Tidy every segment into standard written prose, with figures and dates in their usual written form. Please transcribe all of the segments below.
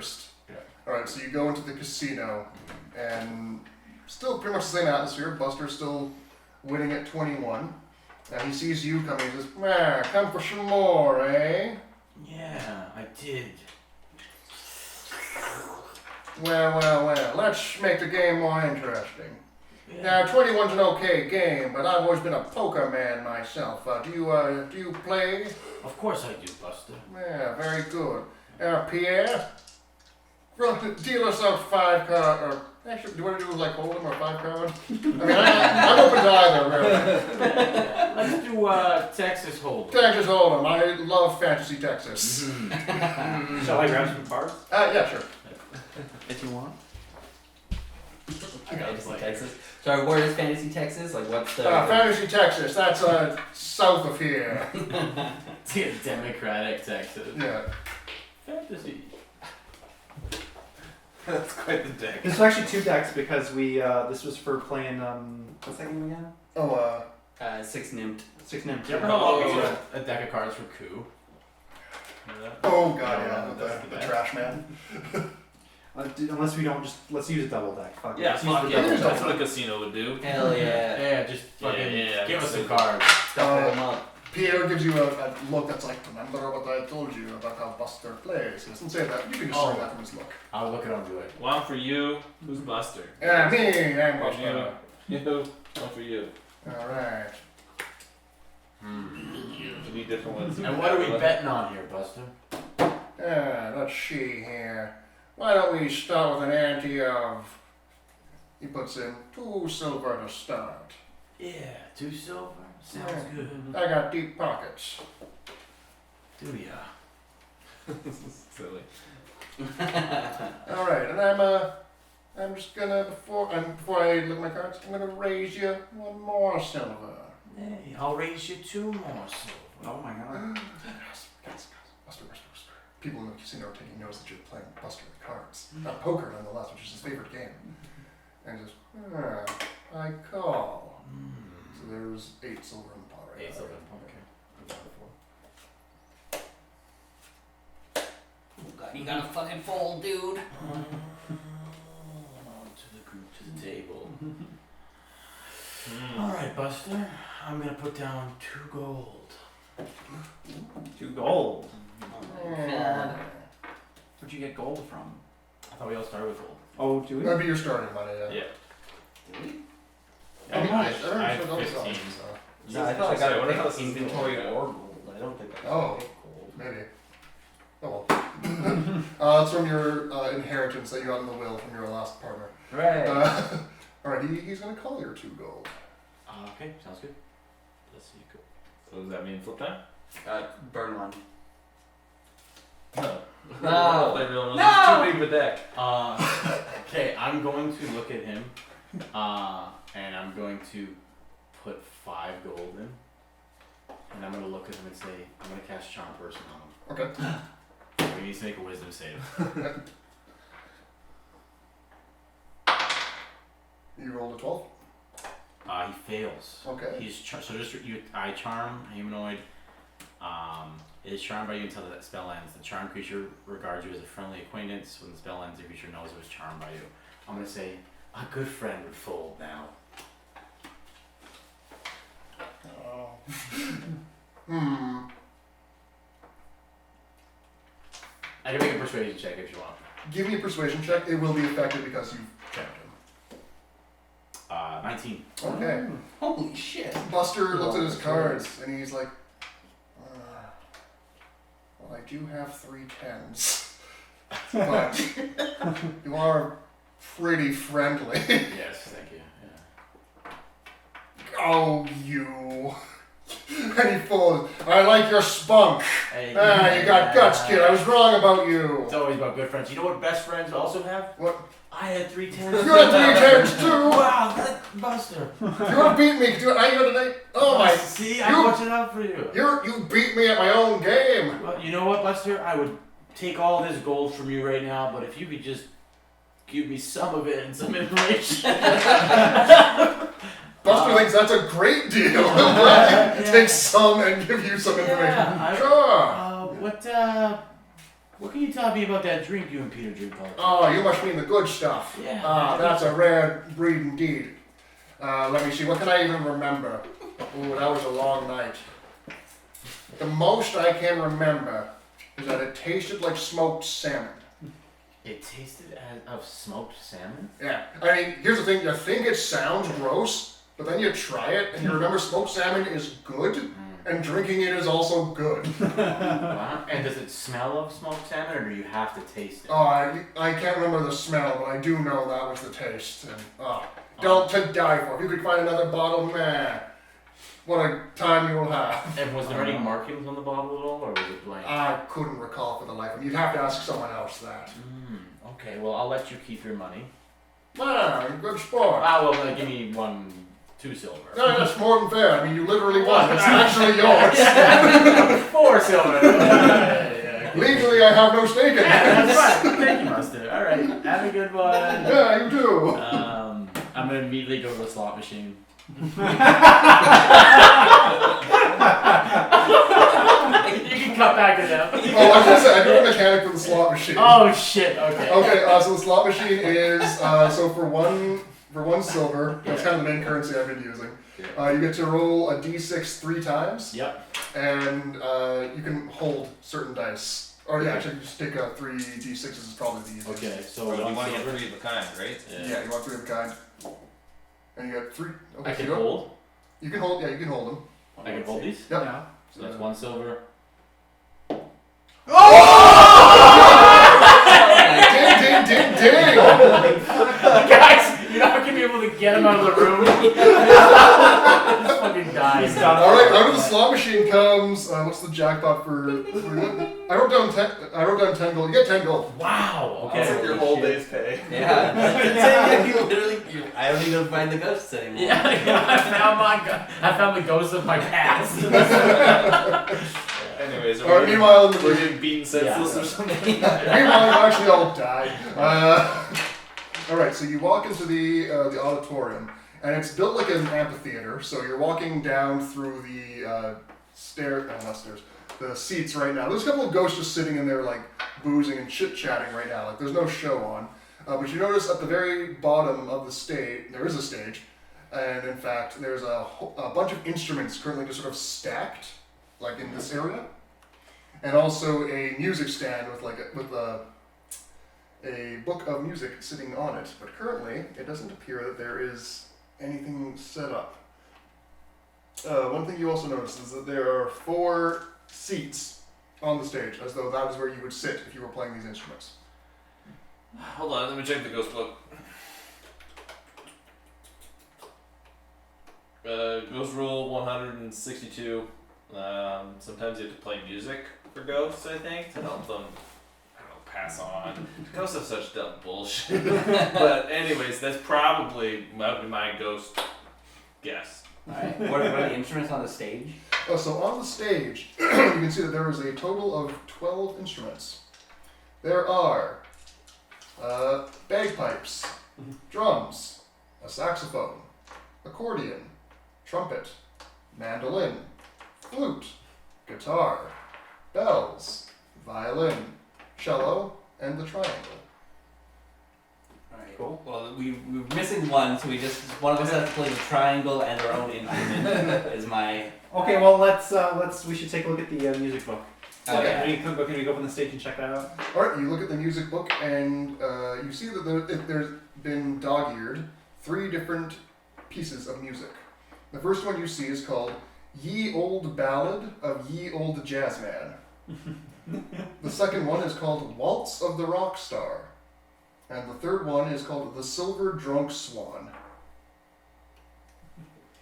first. Yeah. Alright, so you go into the casino, and still pretty much the same atmosphere. Buster's still winning at 21. Now he sees you coming, he says, come for some more, eh? Yeah, I did. Well, let's make the game more interesting. Yeah. Now, 21's an okay game, but I've always been a poker man myself. Do you play? Of course I do, Buster. Yeah, very good. Pierre, deal us out 5 cards, or actually, do you want to do like Hold'em or 5 cards? I mean, I'm open to either, really. Let's do Texas Hold'em. Texas Hold'em, I love Fantasy Texas. Shall I grab some cards? Yeah, sure. If you want. I got Fantasy play. Texas. Sorry, where is Fantasy Texas? Like, what's the... Fantasy Texas, that's south of here. Democratic Texas. Yeah. Fantasy. That's quite the deck. This was actually 2 decks because we this was for playing what's that game again? Oh, 6 Nymph. 6 Nymph. Do you ever Oh, know yeah. a deck of cards for coup? Remember that? oh god, No, yeah, that's the the trash man. Unless we don't let's use a double deck. Fuck it. Yeah, Let's use fuck the yeah. double That's deck. what a casino would do. Hell yeah. Yeah, just fucking yeah, give us some absolutely. cards. Stuff them up. Pierre gives you a look that's like, remember what I told you about how Buster plays. He doesn't say that. You can just say that from his look. I'll look it up to it. One for you. Who's Buster? Yeah, me, I'm One Buster. for you. One for you. Alright. You need different ones. And what are we betting on here, Buster? Let's see here. Why don't we start with an ante of... He puts in 2 silver to start. Yeah, 2 silver. Sounds Yeah. good. I got deep pockets. Do ya? Silly. Alright, and I'm just gonna, before I look at my cards, I'm gonna raise you 1 more silver. Hey, I'll raise you 2 more silver. Oh my god. Buster. People in the casino are taking notice that you're playing Buster with cards. Not poker, nonetheless, which is his favorite game. And he says, I call. So there's 8 silver in the pot right 8 now. silver. Okay. Oh god, you gotta fucking fold, dude. To the table. Alright, Buster. I'm gonna put down 2 gold. 2 gold. Oh my god. Where'd you get gold from? I thought we all started with gold. Oh, do we? That'd be your starting money, yeah. Yeah. Did we? How much? I had don't 15. so. No, I thought I Sorry, got what a else pick is inventory gold? or gold. I don't think I Oh. got a pick gold. Maybe. Oh well. It's from your inheritance that you got in the will from your last partner. Right. Alright, he's gonna call your 2 gold. Okay, sounds good. Let's see. Cool. So does that mean flip time? Burn one. No. No. Everyone No. was too big of a deck. Okay, I'm going to look at him, and I'm going to put 5 gold in, and I'm going to look at him and say, I'm going to cast Charm Person on him. Okay. He needs to make a Wisdom save. You rolled a 12? He fails. Okay. He's so just I charm a humanoid. It is charmed by you until that spell ends. The charmed creature regards you as a friendly acquaintance. When the spell ends, the creature knows it was charmed by you. I'm gonna say a good friend would fold now. Oh. I can make a persuasion check if you want. Give me a persuasion check. It will be effective because you've tapped him. 19. Okay. Holy shit. Buster looks at his cards and he's like, well, I do have 3 10s, but you are pretty friendly. Yes, thank you. Yeah. Oh, you. And he folds. I like your spunk. Hey, You got guts, kid. I was wrong about you. It's always about good friends. You know what best friends also have? What? I had 3 10s. You had 3 10s too. Wow, that Buster. You would have beat me. I here tonight. Oh my. See, I watched it out for you. You beat me at my own game. Well, you know what, Buster? I would take all this gold from you right now, but if you could just give me some of it and some information. Buster thinks that's a great deal. Take some and give you some information. Yeah, Sure. What can you tell me about that drink you and Peter drink all the time? Oh, you must mean the good stuff. Yeah. Ah, that's a rare breed indeed. Let me see, what can I even remember? Ooh, that was a long night. The most I can remember is that it tasted like smoked salmon. It tasted of smoked salmon? Yeah, I mean, here's the thing, you think it sounds gross, but then you try it and you remember smoked salmon is good, and drinking it is also good. Wow. And does it smell of smoked salmon, or do you have to taste it? Oh, I can't remember the smell, but I do know that was the taste. And don't to die for. If you could find another bottle, man, what a time you will have. And was there any markings on the bottle at all, or was it blank? I couldn't recall for the life of me. You'd have to ask someone else that. Okay, well, I'll let you keep your money. Man, good sport. Ah, well, then give me 2 silver. No, that's more than fair. I mean, you literally won. It's actually yours. 4 silver. Yeah. Legally, I have no stake in it. That's right. Thank you, Mustard. All right, have a good one. Yeah, you do. I'm gonna immediately go to the slot machine. You can cut back to them. Oh, I was gonna say, I do a mechanic for the slot machine. Oh shit. Okay. Okay, so the slot machine is so for one silver. That's kind of the main currency I've been using. You get to roll a d6 3 times. Yep. And you can hold certain dice. Or yeah, actually, just take 3 d6s is probably the easiest. Okay. So So you 1 want to get silver. 3 of a kind, right? Yeah, you want 3 of a kind. And you got 3. Okay, I so can you hold. You can hold. Yeah, you can hold them. I can hold these. Yep. Yeah. So that's 1 silver. Ding, ding, ding, ding! Guys, you're not gonna be able to get him out of the room. He's fucking dying. All right, out of the slot machine comes. What's the jackpot for? I wrote down 10 gold. You get 10 gold. Wow. Okay. That's like your Holy whole shit. day's pay. Yeah. You literally, I don't even find the ghosts anymore. Yeah, I found the ghost of my past. Anyways, All right, meanwhile, in the we're getting beaten senseless Yeah. or something. Meanwhile, you actually all died. All right, so you walk into the auditorium, and it's built like an amphitheater. So you're walking down through the not stairs, the seats right now. There's a couple of ghosts just sitting in there, like boozing and chit chatting right now. Like there's no show on, but you notice at the very bottom of the stage there is a stage, and in fact there's a bunch of instruments currently just sort of stacked, like in this area. And also a music stand with a book of music sitting on it. But currently, it doesn't appear that there is anything set up. One thing you also notice is that there are 4 seats on the stage, as though that is where you would sit if you were playing these instruments. Hold on, let me check the ghost book. Ghost rule 162. Sometimes you have to play music for ghosts, I think, to help them, I don't know, pass on. Ghosts have such dumb bullshit. But anyways, that's probably my ghost guess. Alright. What are the instruments on the stage? Oh, so on the stage, you can see that there is a total of 12 instruments. There are bagpipes, drums, a saxophone, accordion, trumpet, mandolin, flute, guitar, bells, violin, cello, and the triangle. Alright. Cool. Well, we're missing one, so one of us has to play the triangle and our own instrument. Is my. Okay, well we should take a look at the music book. Okay. Can we go up on the stage and check that out? Alright, you look at the music book and you see that there's been dog-eared 3 different pieces of music. The first one you see is called Ye Old Ballad of Ye Old Jazzman. The second one is called Waltz of the Rock Star. And the third one is called The Silver Drunk Swan.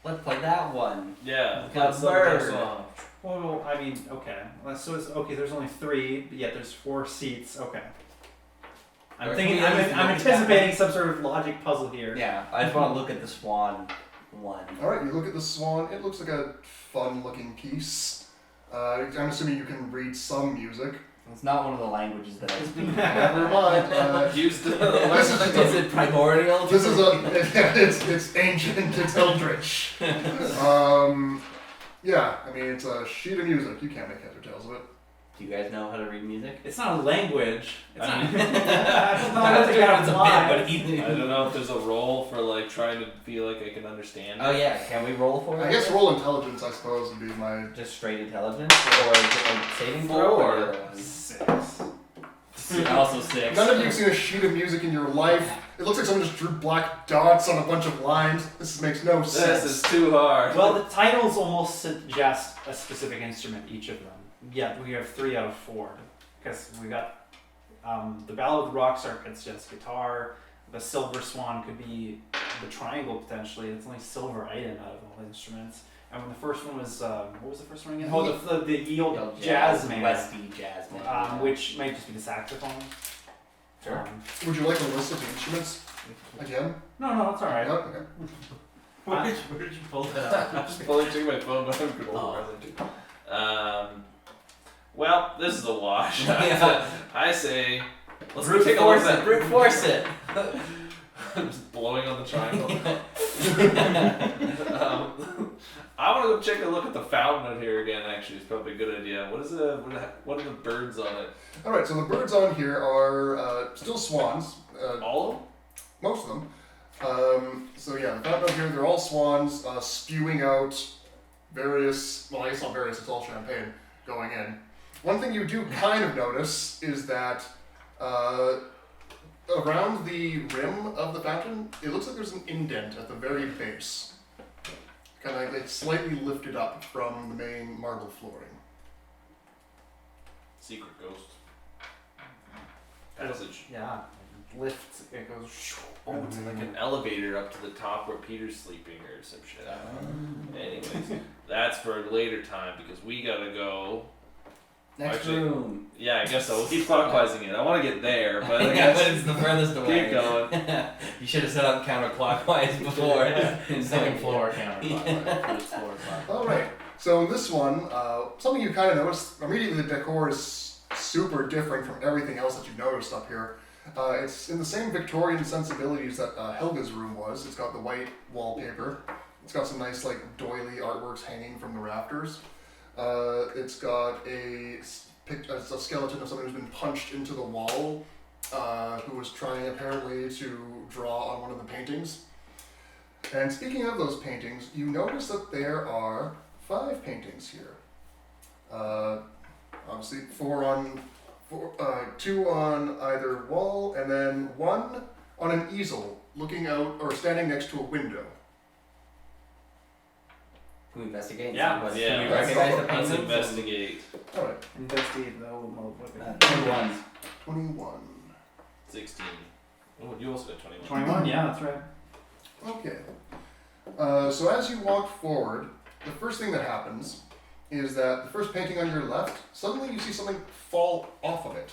Let's play that one. Yeah, Got that's the bird. song. Well, I mean, okay. So it's okay. There's only 3, but yet there's 4 seats. Okay. I'm thinking. I'm anticipating some sort of logic puzzle here. Yeah, I just want to look at the swan one. Alright, you look at the swan. It looks like a fun-looking piece. I'm assuming you can read some music. It's not one of the languages that I speak. Never mind. Used to Is it primordial? This is it's ancient, it's eldritch. Yeah, I mean, it's a sheet of music. You can't make heads or tails of it. Do you guys know how to read music? It's not a language. It's I not. mean- I don't think I have it's a live. bit, but I don't know if there's a role for like trying to feel like I can understand. Oh yeah, can we roll for it? I guess roll intelligence, I suppose, would be my. Just straight intelligence, or is it a saving throw, or the other one? 6. Also 6. None of you have seen a sheet of music in your life. It looks like someone just drew black dots on a bunch of lines. This makes no sense. This is too hard. Well, the titles almost suggest a specific instrument, each of them. Yeah, we have 3 out of 4. Because we got the Ballad of the Rock Star could suggest guitar. The Silver Swan could be the triangle potentially. It's only silver item out of all the instruments. And when the first one was, what was the first one again? Oh, the Yield Jazz Man. Westy Jazz Man. Which might just be the saxophone. Sure. Would you like a list of the instruments again? No, it's alright. No? Okay. Where did you pull that up? I'm just pulling through my phone, but I'm good. Well, this is a wash. Yeah. I say, let's go Brute take a look force at it. Brute force it. I'm just blowing on the triangle. I want to go take a look at the fountain out here again. Actually, it's probably a good idea. What are the birds on it? All right. So the birds on here are still swans. All of them? Most of them. So yeah, the fountain out here, they're all swans spewing out various. Well, I guess not various. It's all champagne going in. One thing you do kind of notice is that around the rim of the fountain, it looks like there's an indent at the very base. Kind of like it's slightly lifted up from the main marble flooring. Secret ghost. Passage. Yeah. Lift, it goes. Oh, it's like an elevator up to the top where Peter's sleeping or some shit. Anyways, that's for a later time because we gotta go. Next Actually, room. Yeah, I guess so. We'll keep clockwise it. I want to get there, but I Yeah, guess but it's the furthest away. keep going. You should have set up counterclockwise before. Second floor counterclockwise. First floor clockwise. All right. So in this one, something you kind of notice immediately. The decor is super different from everything else that you've noticed up here. It's in the same Victorian sensibilities that Helga's room was. It's got the white wallpaper. It's got some nice like doily artworks hanging from the rafters. It's got a skeleton of someone who's been punched into the wall, who was trying apparently to draw on one of the paintings. And speaking of those paintings, you notice that there are 5 paintings here. Obviously 2 on either wall, and then 1 on an easel looking out or standing next to a window. Can we investigate? Yeah. Can we Yeah, recognize the let's paintings? investigate. Alright, Investigate though. 21. 21. 16. Oh, you also got 21. 21, yeah, that's right. Okay. So as you walk forward, the first thing that happens is that the first painting on your left, suddenly you see something fall off of it.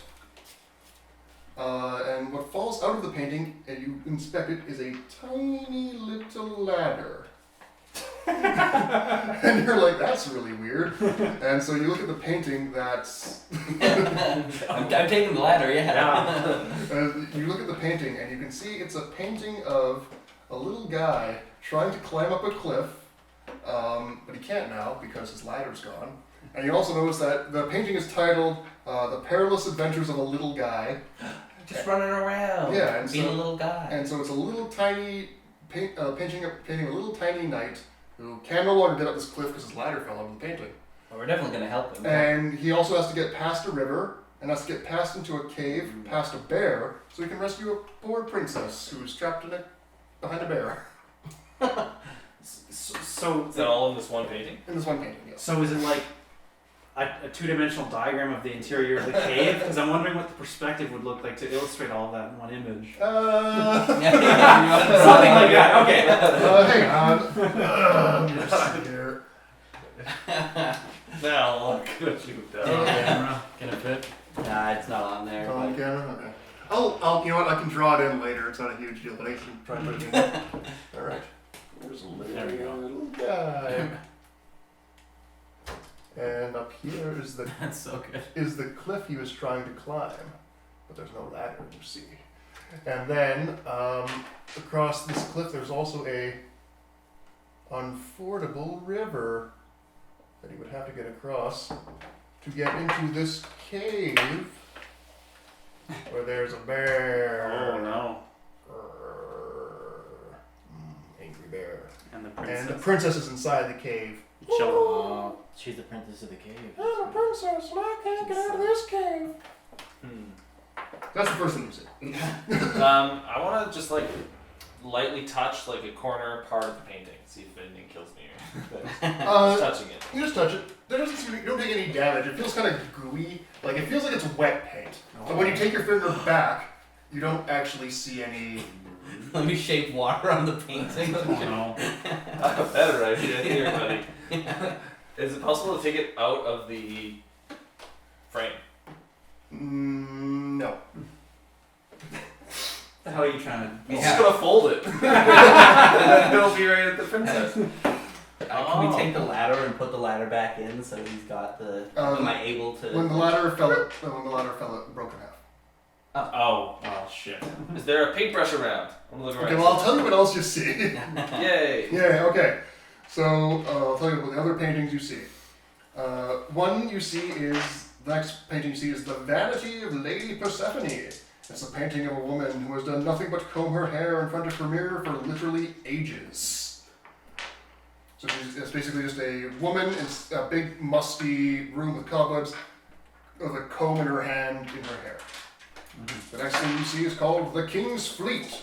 And what falls out of the painting, and you inspect it, is a tiny little ladder. And you're like, that's really weird. And so you look at the painting that's... I'm taking the ladder, yeah. You look at the painting and you can see it's a painting of a little guy trying to climb up a cliff, but he can't now because his ladder's gone. And you also notice that the painting is titled The Perilous Adventures of a Little Guy. Just running around. Yeah, and being so- a little guy. And so it's a little tiny, painting a little tiny knight who can no longer get up this cliff because his ladder fell out of the painting. Well, we're definitely gonna help him. And he also has to get past a river, and has to get past into a cave, past a bear, so he can rescue a poor princess who's trapped behind a bear. So Is that all in this one painting? In this one painting, yes. So is it like a two-dimensional diagram of the interior of the cave? Because I'm wondering what the perspective would look like to illustrate all of that in one image. Something like that. Okay. Hang on. Just here. Now look what you've done. Camera. Can it fit? Nah, it's not on there. On but- camera? Okay. I'll, you know what, I can draw it in later, it's not a huge deal, but I can try and put it in. Alright. There's a There we go. little guy. And up here is the That's so good. cliff he was trying to climb, but there's no ladder, you see. And then across this cliff, there's also a unfordable river that he would have to get across to get into this cave where there's a bear. Oh no. Angry bear. And the And the princess. princess is inside the cave. Chilling. Oh, she's the princess of the cave. I'm a princess and I can't get out of this cave. That's the first thing you see. I want to just like lightly touch like a corner part of the painting, see if anything kills me. Just touching it. You just touch it. There doesn't seem to, you don't take any damage. It feels kind of gooey. Like it feels like it's wet paint. But when you take your finger back, you don't actually see any. Let me shake water on the painting. Oh no. I have a better idea here, buddy. Is it possible to take it out of the frame? No. How are you trying to? I'm just gonna fold it. And then it'll be right at the princess. Can we take the ladder and put the ladder back in so he's got the? Am I able to? When the ladder fell, it broke in half. Oh shit. Is there a paintbrush around? I'm looking Okay, around. well I'll tell you what else you see. Yay! Yeah. Okay. So I'll tell you about the other paintings you see. One you see is the next painting you see is the Vanity of Lady Persephone. It's a painting of a woman who has done nothing but comb her hair in front of her mirror for literally ages. So it's basically just a woman in a big musty room with cobwebs with a comb in her hand in her hair. The next thing you see is called The King's Fleet,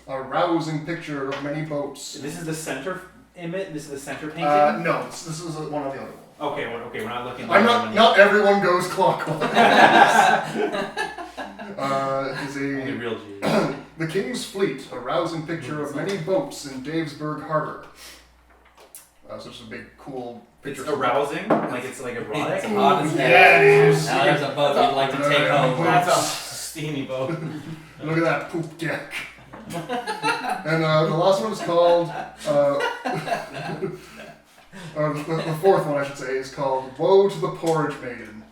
a rousing picture of many boats. This is the center image. This is the center painting. No, this is one of the other ones. Okay, we're not looking. I'm not everyone goes clockwise. Is Only a real G. The King's Fleet, a rousing picture of many boats in Davesburg Harbor. So it's a big, cool It's picture. arousing, like it's like erotic. It's hot as hell. Yeah, it is. Now there's a boat you'd like to take home. That's a steamy boat. Look at that poop deck. And the last one is called, the fourth one I should say, is called Woe to the Porridge Maiden.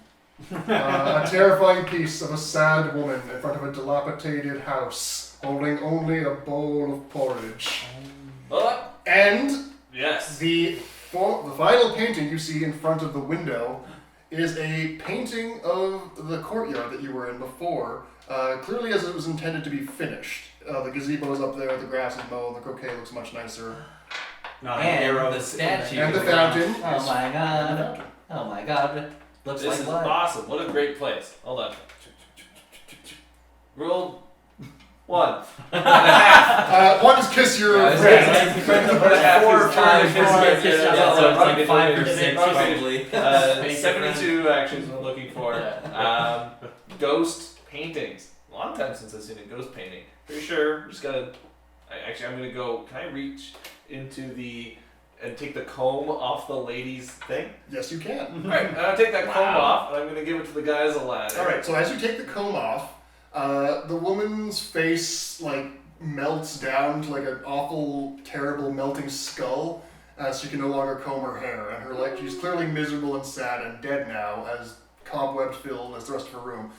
A terrifying piece of a sad woman in front of a dilapidated house, holding only a bowl of porridge. And Yes. the final painting you see in front of the window is a painting of the courtyard that you were in before, clearly as it was intended to be finished. The gazebo's up there, the grass is mowed, the croquet looks much nicer. Not an And arrow. the statue. And the fountain. Oh my god. Oh my god. Looks This like is blood. awesome. What a great place. Hold on. Roll 1. One is kiss your friend. Like 5 or 6 probably. 72 actions we're looking for. Ghost paintings. A long time since I've seen a ghost painting. Pretty sure just gotta. I'm gonna go. Can I reach into and take the comb off the lady's thing? Yes, you can. Alright, I'm gonna take that comb off and I'm gonna give it to the guy as a ladder. Alright, so as you take the comb off, the woman's face melts down to an awful, terrible melting skull as she can no longer comb her hair, and she's clearly miserable and sad and dead now, as cobwebs filled as the rest of her room.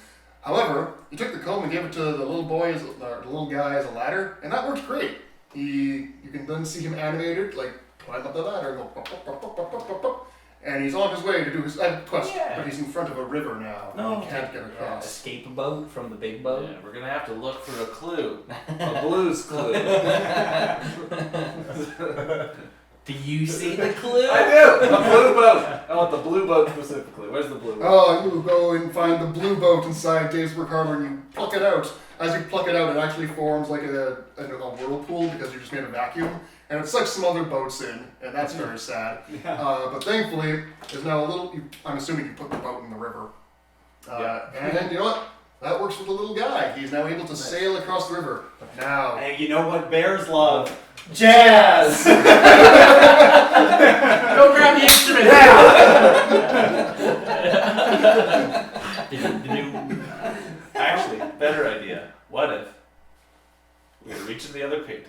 However, you took the comb and gave it to the little boy, the little guy as a ladder, and that works great. You can then see him animated, climb up the ladder and go pop, pop, pop, pop, pop, pop, pop, and he's on his way to do his quest, but he's in front of a river now, and he can't get across. Escape a boat from the big boat. Yeah, we're gonna have to look for a clue. A blues clue. Do you see the clue? I do! A blue boat! I want the blue boat specifically. Where's the blue boat? Oh, you go and find the blue boat inside Davesburg Harbor and you pluck it out. As you pluck it out, it actually forms like a whirlpool because you just made a vacuum. And it sucks some other boats in, and that's very sad. But thankfully, there's now a little, I'm assuming you put the boat in the river. And you know what? That works for the little guy. He's now able to sail across the river. But now... And you know what bears love? Jazz! Go grab the instrument! Actually, better idea. What if we're gonna reach in the other painting?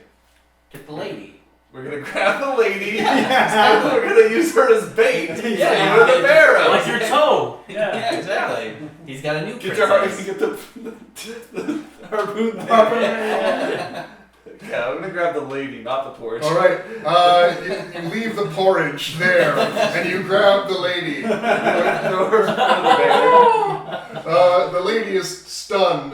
Get the lady. We're gonna grab the lady and we're gonna use her as bait. Yeah. With the arrow. Like your toe! Yeah, exactly. He's got a new Get your heart princess. and get the harpoon thing. Yeah, I'm gonna grab the lady, not the porridge. Alright, you leave the porridge there, and you grab the lady. Throw her in the bear. The lady is stunned,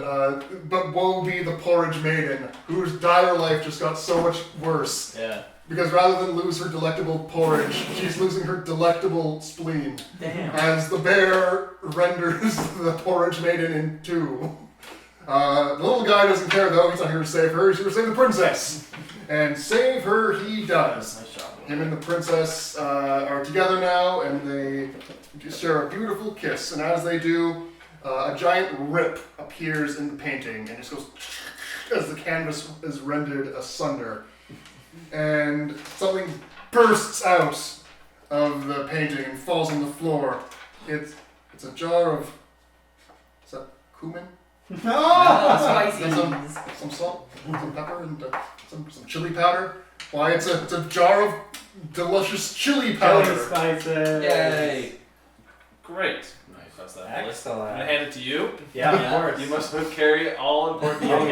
but woe be the porridge maiden, whose dire life just got so much worse. Yeah. Because rather than lose her delectable porridge, she's losing her delectable spleen. Damn. As the bear renders the porridge maiden in two. The little guy doesn't care though, he's not here to save her, he's here to save the princess. And save her he does. Nice job. Him and the princess are together now, and they share a beautiful kiss. And as they do, a giant rip appears in the painting, and just goes as the canvas is rendered asunder. And something bursts out of the painting and falls on the floor. It's a jar of, is that cumin? Spicy. And some salt, some pepper, and some chili powder. Why, it's a jar of delicious chili powder. Chili spices. Yay. Great. Nice. That's that. I'm Excellent. gonna hand it to you. Yeah, Yeah. of course. You must carry all important Oh, things.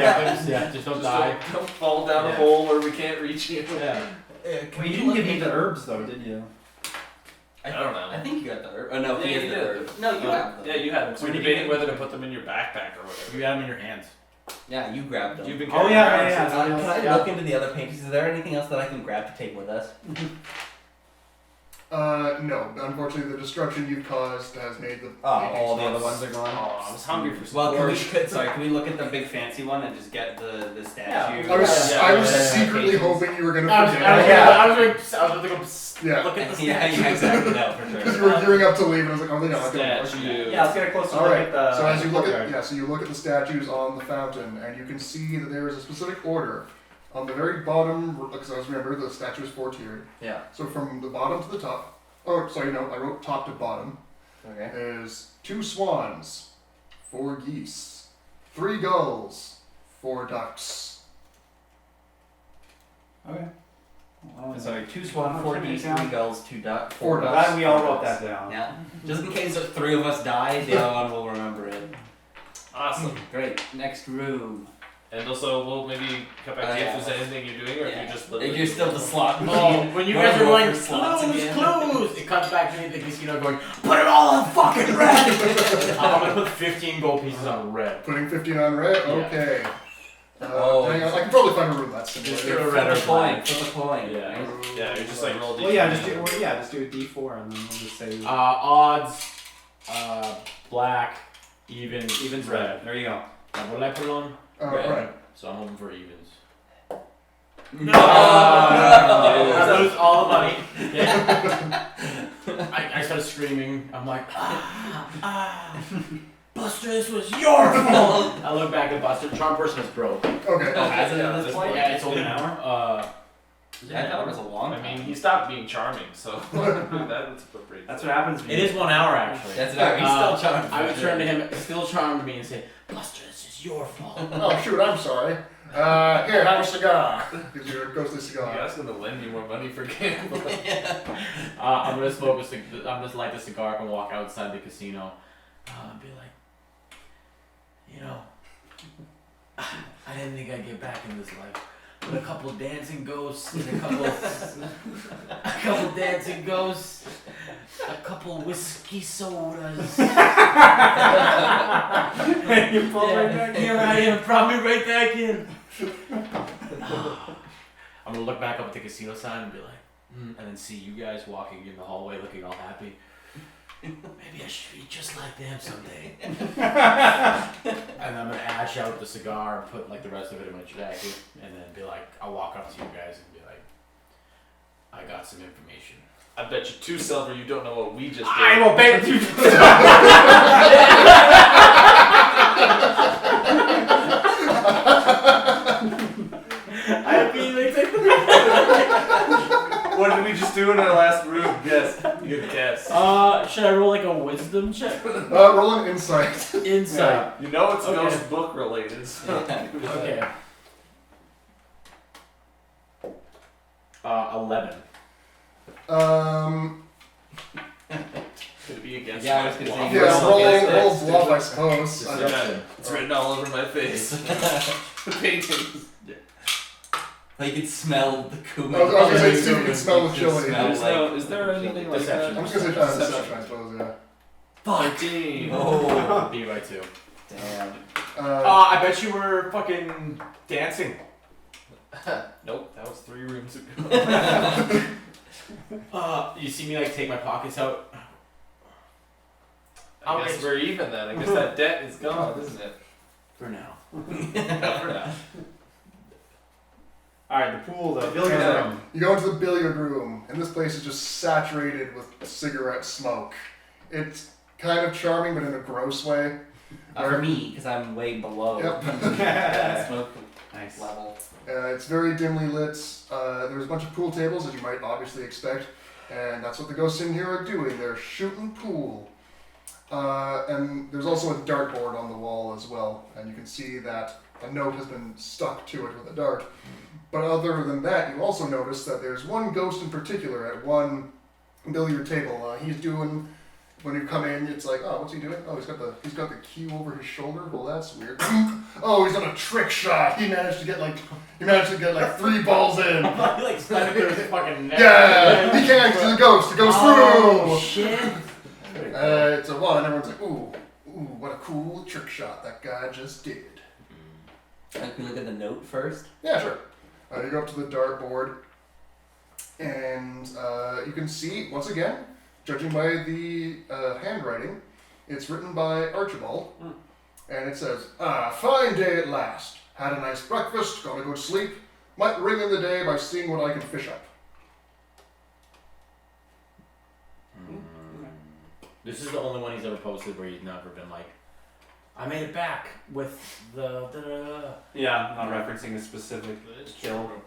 yeah. Just don't Just die. don't fall down a Yeah. hole where we can't reach you. Yeah. Well, you didn't give me the herbs though, did you? I don't know. I think you got the herb. Oh no, Yeah, he has you the did. herb. No, you have them. Yeah, you had them. So When we're did debating you- whether to put them in your backpack or whatever. You got them in your hands. Yeah, you grabbed them. You've been Oh, carrying yeah, around yeah, since- yeah. Can I Yeah. look into the other paintings? Is there anything else that I can grab to take with us? No. Unfortunately, the destruction you've caused has made the All the paintings other ones are gone. Oh, I was hungry for some Well, borscht. can we look at the big fancy one and just get the statue? I was Yeah, I was yeah, secretly paintings? hoping you were gonna I was forget. about to go Yeah. look at the Yeah, statue. yeah, exactly. No, for Because sure. you were gearing up to leave, and I was like, oh, they don't. Statue. Yeah, let's get a closer All look right. at the. So as you look courtyard. at so you look at the statues on the fountain, and you can see that there is a specific order. On the very bottom, because I was remember the statue is 4-tiered. Yeah. So from the bottom to the top. Oh, sorry, no, I wrote top to bottom. Okay. Is 2 swans, 4 geese, 3 gulls, 4 ducks. Okay. Well, Sorry, 2 swan, 4 geese, 3 gulls, 2 ducks. 4 ducks. glad we all wrote that down. Yeah. Just in case 3 of us die, the other one will remember it. Awesome. Great. Next room. And also, we'll maybe cut back to you if there's anything you're doing, or if Yeah. you just If you're still the slot Oh, machine. when you We're guys are going going, for slots clues, again. clues! It cuts back to me at the casino going, put it all on fucking red! I'm gonna put 15 gold pieces on red. Putting 15 on red? Yeah. Okay. Oh. Hang on, I can probably find a room that's Just similar. do a Flip red or a coin. black. Flip a coin. Yeah. right? Yeah, you're just like roll Well, yeah, just d20. do a D4 and then we'll just say Odds, black, even, even's red. red. There you go. Now, what did I put it on? Red. Right. So I'm hoping for evens. No! I lose all the money. Yeah. I started screaming. I'm like, Buster, this was your fault. I look back at Buster. Charm person is broke. Okay. Oh, has it at this point? Yeah, it's only an hour. I thought it was a long I time. mean, he stopped being charming, so that's appropriate. That's what happens. When It is 1 hour actually. That's it. He's still charmed. I would turn to him, still charmed me, and say, Buster, this is your fault. Oh, shoot, I'm sorry. Here, have a cigar. Gives you a ghostly You cigar. asked him to lend you more money for gambling. I'm gonna smoke I'm just light the cigar and walk outside the casino. And be like, you know, I didn't think I'd get back in this life. But a couple dancing ghosts and a couple dancing ghosts, a couple whiskey sodas. you pull right back. Here I am, brought me right back in. I'm gonna look back up at the casino sign and be like, and then see you guys walking in the hallway looking all happy. Maybe I should be just like them someday. And I'm gonna ash out the cigar and put like the rest of it in my jacket, and then be like, I'll walk up to you guys and be like, I got some information. I bet you 2 silver you don't know what we just did. I will bet you. I immediately take the. What did we just do in our last room? Yes, good guess. Should I roll like a wisdom check? Roll an insight. Insight. You know it's Okay. ghost book related. So. Okay. 11. Could it be against Yeah, I my was gonna bluff? say, Yeah, Roll roll against bluff, I suppose. Yeah, it's written all over my face. The paintings. Like you could smell the cumin. I was gonna say, see if you can smell the chili. Smell, Is there anything like Deception. that? I'm just gonna say deception, I suppose, yeah. 13. Oh, Beat by 2. damn. I bet you were fucking dancing. Nope, that was 3 rooms ago. You see me like take my pockets out? I guess we're even then. I guess that debt is gone, isn't it? For now. For now. Alright, the pool, the billiard Yeah. room. You go into the billiard room, and this place is just saturated with cigarette smoke. It's kind of charming, but in a gross way. For me, because I'm way below Yep. that smoke Nice. level. It's very dimly lit. There's a bunch of pool tables, as you might obviously expect, and that's what the ghosts in here are doing. They're shooting pool. And there's also a dartboard on the wall as well, and you can see that a note has been stuck to it with a dart. But other than that, you also notice that there's one ghost in particular at one billiard table. He's doing, when you come in, it's like, oh, what's he doing? Oh, he's got the cue over his shoulder. Well, that's weird. Oh, he's done a trick shot. He managed to get like 3 balls in. like slamming through his fucking neck. Yeah, he can, 'cause he's a ghost. It goes Oh, through. shit. It's a 1, and everyone's like, ooh, what a cool trick shot that guy just did. Can we look at the note first? Yeah, sure. You go up to the dartboard, and you can see, once again, judging by the handwriting, it's written by Archibald, and it says, fine day at last. Had a nice breakfast, gonna go to sleep. Might ring in the day by seeing what I can fish up. This is the only one he's ever posted where he's never been like, I made it back with the Yeah, not referencing a specific It's kill. true.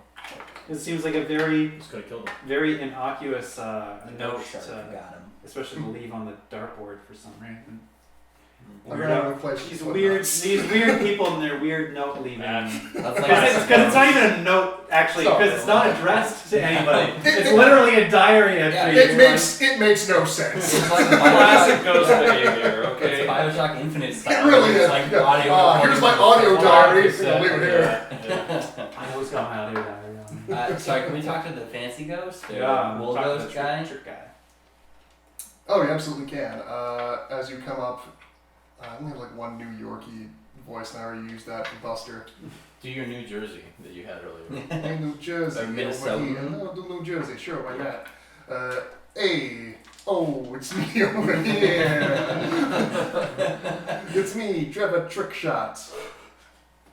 It seems like a very, Just could have killed him. very innocuous note, Shark got him. especially to leave on the dartboard for some reason. I'm running a place These with weird, nuts. these weird people and their weird note leaving. That's like Because it's not even a note, actually, Stop. because it's not addressed to anybody. It's literally a diary entry. Yeah, It makes no sense. It's like Classic Bioshock. ghost behavior, It's okay? Bioshock Infinite style. It really It's is. like Yeah. audio. Here's my audio diary. Yeah. I'll leave it here. I always got my audio diary on. Sorry, can we talk to the fancy ghost? Or Yeah, wool talk to the ghost guy? trick guy. Oh, you absolutely can. As you come up, I only have like one New Yorkie voice, and I already used that for Buster. Do your New Jersey that you had earlier. Hey, New Jersey. Or Minnesota. Over here. No, do New Jersey. Sure, why not? Hey, oh, it's me over here. It's me, Trevor Trickshot.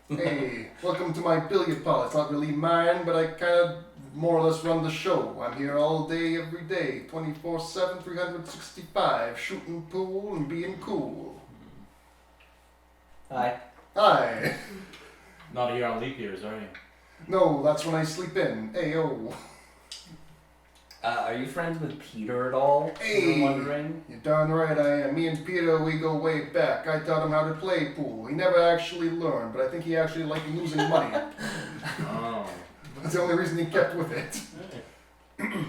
Hey, welcome to my billiard parlor. It's not really mine, but I kind of more or less run the show. I'm here all day, every day, 24/7, 365, shooting pool and being cool. Hi. Hi. Not a year on leap years, are you? No, that's when I sleep in. Hey, oh. Are you friends with Peter at all? Hey. I'm wondering. You're darn right I am. Me and Peter, we go way back. I taught him how to play pool. He never actually learned, but I think he actually liked losing money. Oh. That's the only reason he kept with it.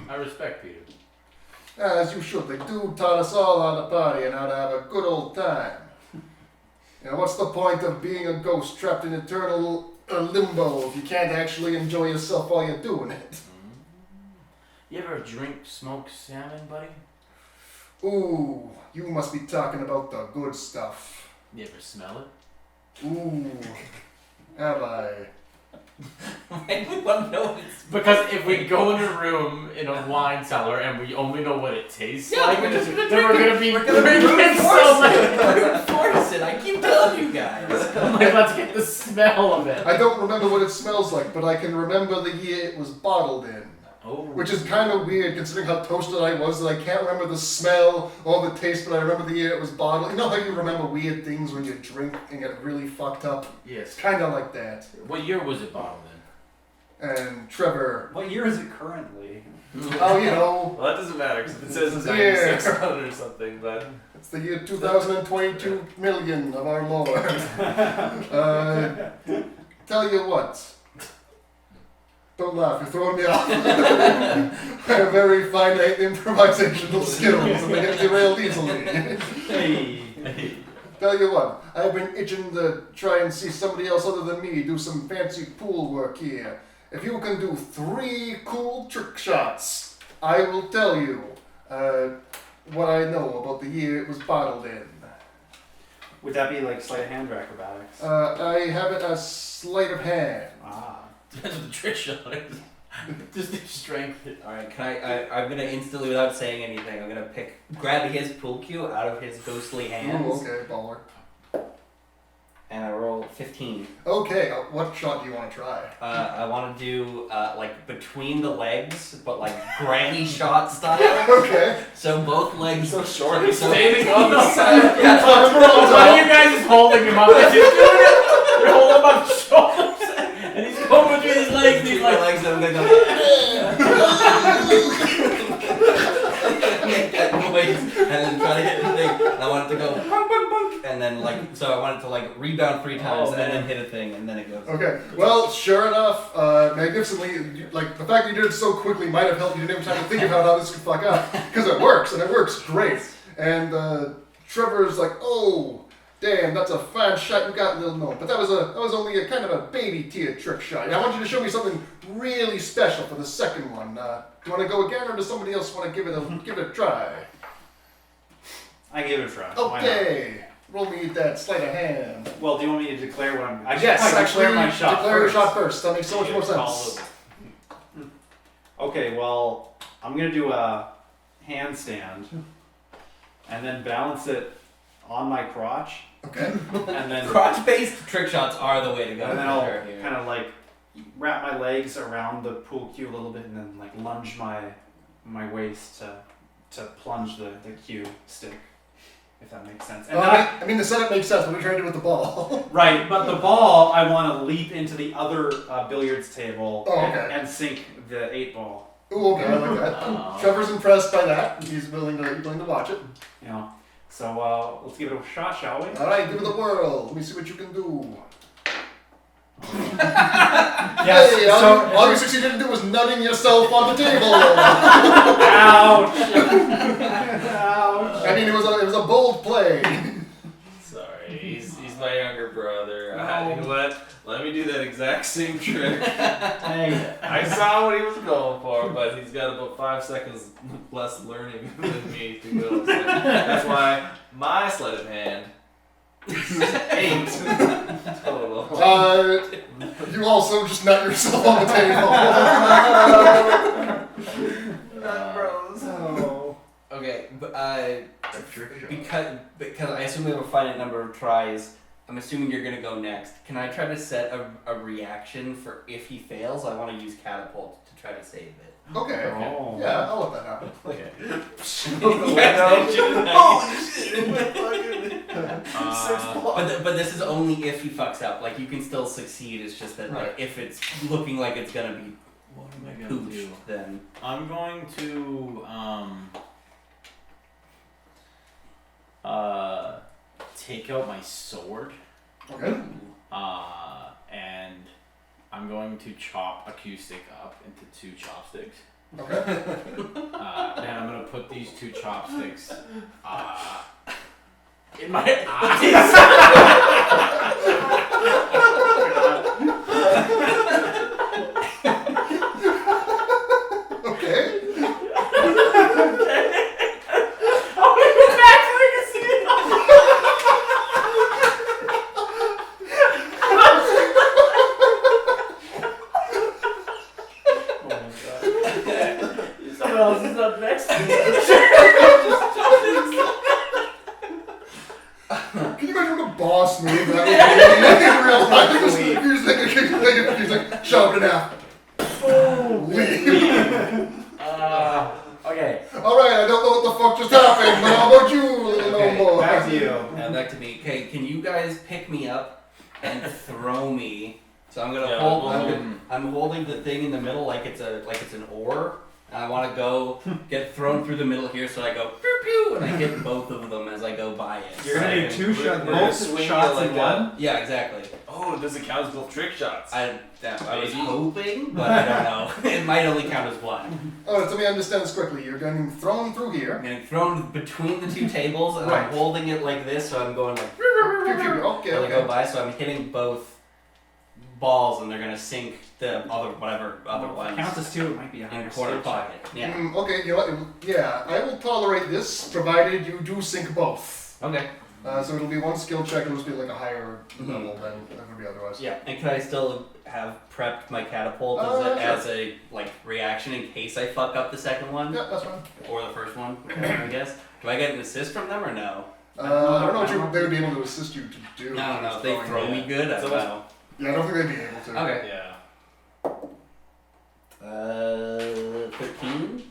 I respect Peter. As you should. They do taught us all how to party and how to have a good old time. You know, what's the point of being a ghost trapped in eternal limbo if you can't actually enjoy yourself while you're doing it? You ever drink smoked salmon, buddy? Ooh, you must be talking about the good stuff. You ever smell it? Ooh, have I? Why do we want to know what it's... Because if we go in a room in a wine cellar and we only know what it tastes Yeah, like, we're just gonna then drink we're it. gonna be We're gonna drinking reinforce so much. it. Reinforce it. I keep telling you guys. Like, let's get the smell of it. I don't remember what it smells like, but I can remember the year it was bottled in. Oh. Which is kind of weird considering how toasted I was that I can't remember the smell or the taste, but I remember the year it was bottled. You know how you remember weird things when you drink and get really fucked up? Yes. It's kind of like that. What year was it bottled in? And Trevor, What year is it currently? oh, you know, Well, that doesn't matter because it says it's Yeah. 96 on it or something, but it's the year 2022 million of our Lord. Tell you what. Don't laugh, you're throwing me off. I have very finite improvisational skills and they get derailed easily. Hey. Tell you what, I've been itching to try and see somebody else other than me do some fancy pool work here. If you can do 3 cool trick shots, I will tell you. what I know about the year it was bottled in. Would that be like sleight of hand or acrobatics? I have it as sleight of hand. Ah. Depends what the trick shot is. Just do strength. Alright, I'm gonna instantly, without saying anything, I'm gonna grab his pool cue out of his ghostly hands. Ooh, okay, baller. And I roll 15. Okay, what shot do you want to try? I want to do like between the legs, but like granny shot style. Okay. So both legs. So short. He's So- standing on the side. Yeah. One of you guys is holding him up. Like, he's doing it. You're holding him up shoulders, and he's going between his legs. And he's My like, legs, and I'm gonna go. Make that noise, and then try to hit the thing. And I want it to go bunk, bunk, bunk, and then like, so I want it to like rebound 3 times, and then hit a thing, and then it goes. Okay. Well, sure enough, magnificently, like the fact that you did it so quickly might have helped you didn't have time to think about how this could fuck up, because it works, and it works great. And Trevor's like, oh, damn, that's a fine shot you got, little gnome. But that was only a kind of a baby tier trick shot. I want you to show me something really special for the second one. Do you want to go again, or does somebody else want to give it a try? I give it a try. Why not? Okay. Roll me that sleight of hand. Well, do you want me to declare what I'm? I should Yes, probably actually, declare my shot declare your first. shot first. That makes so much more Yeah, sense. Okay, well, I'm gonna do a handstand, and then balance it on my crotch, Okay. and then Crotch-based trick shots are the way to go. and then for I'll sure here. kind of like wrap my legs around the pool cue a little bit, and then like lunge my waist to plunge the cue stick, if that makes sense. And then I mean, the setup makes sense. What are you trying to do with the ball? right, but the ball I want to leap into the other billiards table Oh, okay. and sink the 8-ball. Ooh, okay, I like that. Oh. Trevor's impressed by that. He's willing to watch it. You know, so let's give it a shot, shall we? All right, give it a whirl. Let me see what you can do. Yes. Hey, all you succeeded to do was nutting yourself on the table. Ouch! Ouch! I mean, it was a bold play. Sorry, he's my younger brother. You know what? Let me do that exact same trick. Hey, I saw what he was going for, but he's got about 5 seconds less learning than me to go. So that's why my sleight of hand is 8 total. You also just nut yourself on the table. Bros. Oh. Okay, but because I assume we have a finite number of tries, I'm assuming you're gonna go next. Can I try to set a reaction for if he fails? I want to use catapult to try to save it. Okay. Oh. Yeah, I'll let that happen. Okay. But this is only if he fucks up. Like you can still succeed. It's just that Right. like if it's looking like it's gonna be What am I gonna pooched, do? then I'm going to take out my sword Okay. and I'm going to chop a cue stick up into 2 chopsticks. Okay. And I'm gonna put these 2 chopsticks in my eyes. Okay. Someone else is up next. Can you imagine what a boss move that would be? In real life, he's like, shoved it out. Leave. Okay, All right, I don't know what the fuck just happened, but how about you, little Okay, gnome boy? back to you. now back to me. Okay, can you guys pick me up and throw me? So I'm gonna Yeah, hold. we'll- I'm holding the thing in the middle like it's an oar. And I want to go get thrown through the middle here, so I go pew pew, and I hit both of them as I go by it. You're gonna do Right. 2 shots, We're both swinging shots it like in that. one. Yeah. Yeah, exactly. Oh, does it count as both trick shots? I was Maybe. hoping, but I don't know. It might only count as one. Oh, let me understand this quickly. You're getting thrown through here. I'm getting thrown between the 2 tables, and Right. I'm holding it like this, so I'm going like Pew, pew, as I okay. go by, so I'm hitting both balls and they're gonna sink the other If ones it counts as 2, it might be a in higher quarter skill check. pocket. Yeah. Okay, you know what? Yeah, I will tolerate this, provided you do sink both. Okay. So it'll be 1 skill check, it'll just be like a higher Mhm. level than it would be otherwise. Yeah. And can I still have prepped my catapult Sure. as a like reaction in case I fuck up the second one Yeah, that's fine. or the first one? I guess. Do I get an assist from them or no? I don't know what they would be able to assist you to do. I don't know. If they Throwing throw it. me good, I So don't know. Yeah, I don't think they'd be able to. Okay. Yeah. 13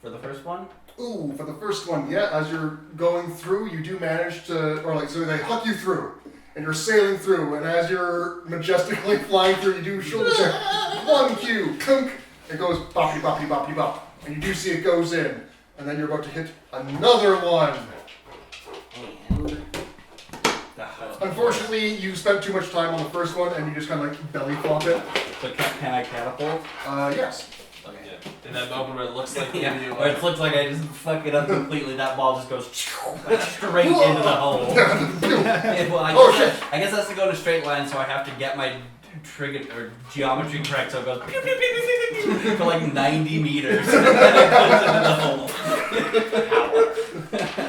for the first one. Ooh, for the first one, yeah, as you're going through, you do manage to, or like, so they huck you through, and you're sailing through, and as you're majestically flying through, you do shoulder check, 1 cue, kunk, it goes boppity boppity boppity bop, and you do see it goes in, and then you're about to hit another one. And Unfortunately, you spent too much time on the first one, and you just kind of like belly flop it. but can I catapult? Yes. Okay. Yeah. In that moment where it looks like Yeah, you or it looks like I just fuck it up completely. That ball just goes straight into the hole. Yeah, well, Oh, shit. I guess it has to go in a straight line, so I have to get my trigger or geometry correct, so it goes pew, pew, pew, pew, pew, pew, for like 90 meters. And then it goes into the hole.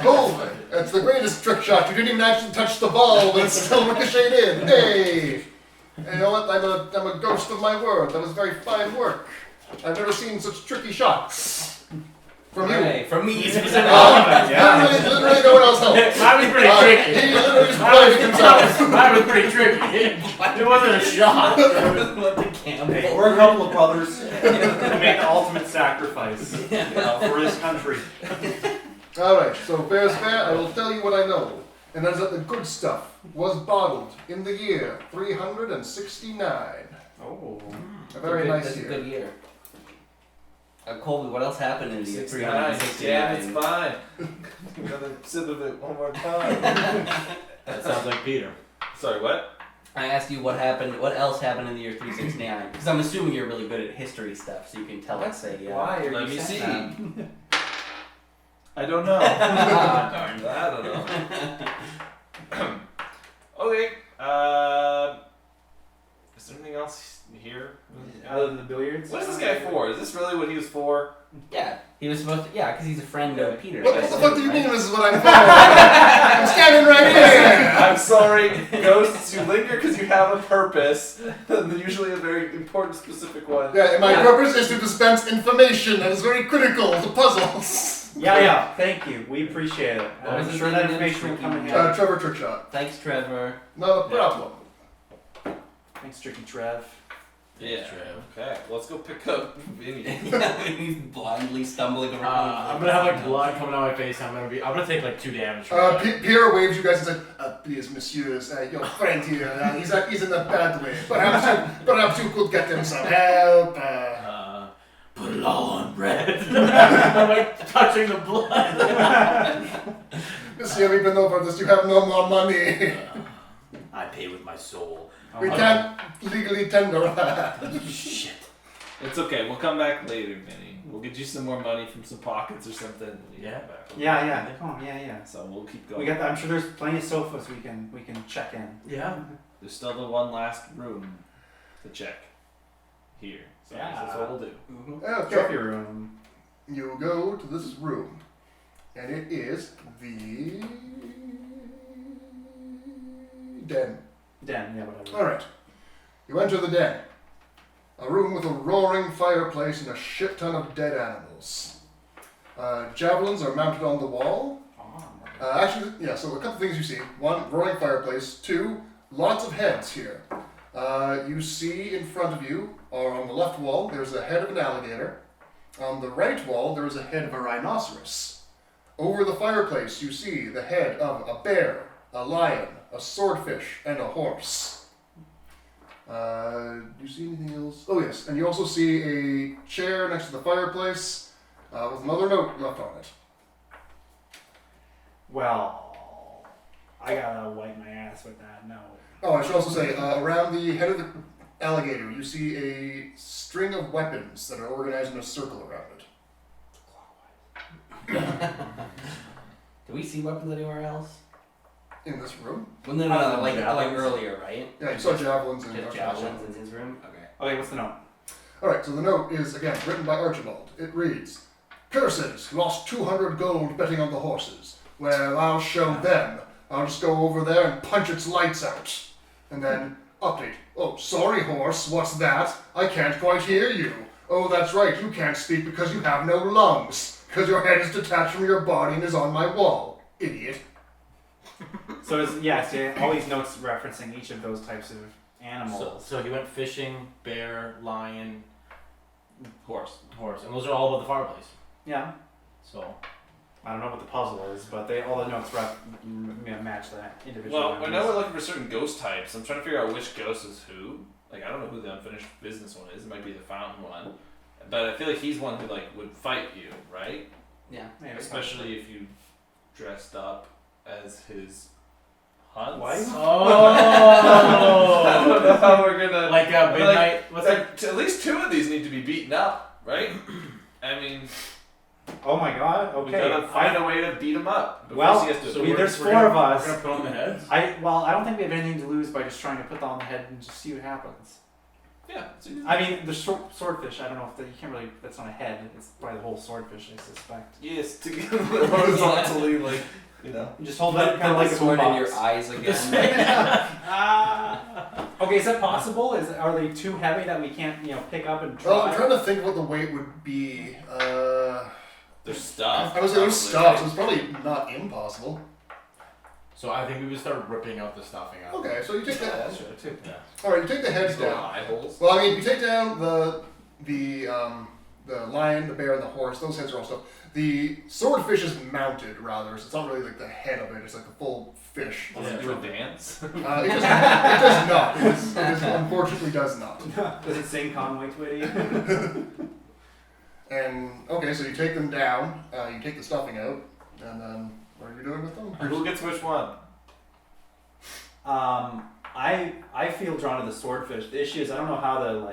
Oh, that's the greatest trick shot. You didn't even actually touch the ball, but it's still ricocheted in. Hey! And you know what? I'm a ghost of my word. That was very fine work. I've never seen such tricky shots. From you. Right, from me specifically. Literally no one else helped. Mine was pretty tricky. He literally just played himself. Mine was pretty tricky. It wasn't a shot. Let the gamble. Hey, we're a couple of brothers who made the ultimate sacrifice for his country. Alright, so fair is fair. I will tell you what I know. And that is that the good stuff was bottled in the year 369. Oh. A very nice That's year. a good year. Colby, what else happened in the year 369? Yeah, it's fine. Another sip of it one more time. That sounds like Peter. Sorry, what? I asked you what else happened in the year 369, because I'm assuming you're really good at history stuff, so you can tell us, say, yeah. Why are Let you me see. saying I don't know. Ah, darn. I don't know. Okay. Is there anything else here? that? Other than the billiards? What is this guy for? Is this really what he was for? Yeah, he was supposed to, because he's a friend of Peter's. What the fuck do you mean this is what I'm for? I'm standing right here! I'm sorry, ghosts, you linger because you have a purpose, usually a very important, specific one. Yeah, and my purpose is to dispense information that is very critical to puzzles. Yeah, thank you. We appreciate it. What was I'm his sure name that again? information will come in handy. Trevor Trickshot. Thanks, Trevor. Not a problem. Thanks, Tricky Trev. Yeah. Okay, let's go pick up Vinny. He's blindly stumbling around. I'm gonna have like blood coming out of my face. I'm gonna take like 2 damage. From that. Pierre waves you guys and said, please, messieurs, your friend here, he's in a bad way. Perhaps you could get him some help. Put it all on bread. I'm like touching the blood. Monsieur, we've been over this. You have no more money. I pay with my soul. We can't legally tender that. Shit. It's okay, we'll come back later, Vinny. We'll get you some more money from some pockets or something. when you Yeah. come back. Yeah, come on, yeah. So we'll keep going. We got that. I'm sure there's plenty of sofas we can check in. Yeah. There's still the one last room to check. Here. So Yeah. that's what we'll do. Okay. Trophy room. You go to this room, and it is the den. Den, yeah, whatever. Alright. You enter the den. A room with a roaring fireplace and a shit ton of dead animals. Javelins are mounted on the wall. So a couple things you see. 1, roaring fireplace. 2, lots of heads here. You see in front of you, or on the left wall, there's a head of an alligator. On the right wall, there is a head of a rhinoceros. Over the fireplace, you see the head of a bear, a lion, a swordfish, and a horse. Do you see anything else? Oh yes, and you also see a chair next to the fireplace with another note left on it. Well, I gotta wipe my ass with that. No. Oh, I should also say, around the head of the alligator, you see a string of weapons that are organized in a circle around it. Do we see weapons anywhere else? In this room? Well, no, like earlier, right? Yeah, you saw javelins and Just javelins in his room? Okay. Okay, what's the note? Alright, so the note is, again, written by Archibald. It reads, Curses, lost 200 gold betting on the horses. Well, I'll show them. I'll just go over there and punch its lights out. And then, update. Oh, sorry, horse, what's that? I can't quite hear you. Oh, that's right, you can't speak because you have no lungs. Because your head is detached from your body and is on my wall. Idiot. So all these notes referencing each of those types of animals. So he went fishing, bear, lion, Horse. horse, and those are all above the fireplace. Yeah. So I don't know what the puzzle is, but all the notes match that individual. Well, I memories. know we're looking for certain ghost types. I'm trying to figure out which ghost is who. Like, I don't know who the unfinished business one is. It might be the fountain one. But I feel like he's one who, like, would fight you, right? Yeah. Maybe. Especially if you dressed up as his hunts. Why? oh, I don't know how we're gonna... like midnight. What's that? At least two of these need to be beaten up, right? I mean, Oh my god. we Okay. gotta find a way to beat him up. But Well, first he has to- so there's we're 4 gonna- of us. We're gonna put on the heads. I don't think we have anything to lose by just trying to put that on the head and just see what happens. yeah. So you- I mean, the swordfish. I don't know if you can't really. That's on a head. It's probably the whole swordfish, I suspect. yes, to get horizontally, like, you know. You just hold Put that kind of like a sword in boombox. your eyes again. Okay, is that possible? Are they too heavy that we can't pick up and Well, I'm try? trying to think what the weight would be. They're stuffed. I was it was stuffed, so it's probably not impossible. So I think we would start ripping out the stuffing out. Okay, so you take Yeah, that. that's true too. Yeah. Alright, you take the heads Little down. eye holes. Well, I mean, you take down the lion, the bear, and the horse. Those heads are all stuff. The swordfish is mounted, rather, so it's not really like the head of it. It's like a full fish. Does it do a dance? It does not. It unfortunately does not. Does it sing Conway Twitty? And okay, so you take them down. You take the stuffing out, and then what are you doing with them? Who gets which one? I feel drawn to the swordfish. The issue is I don't know how to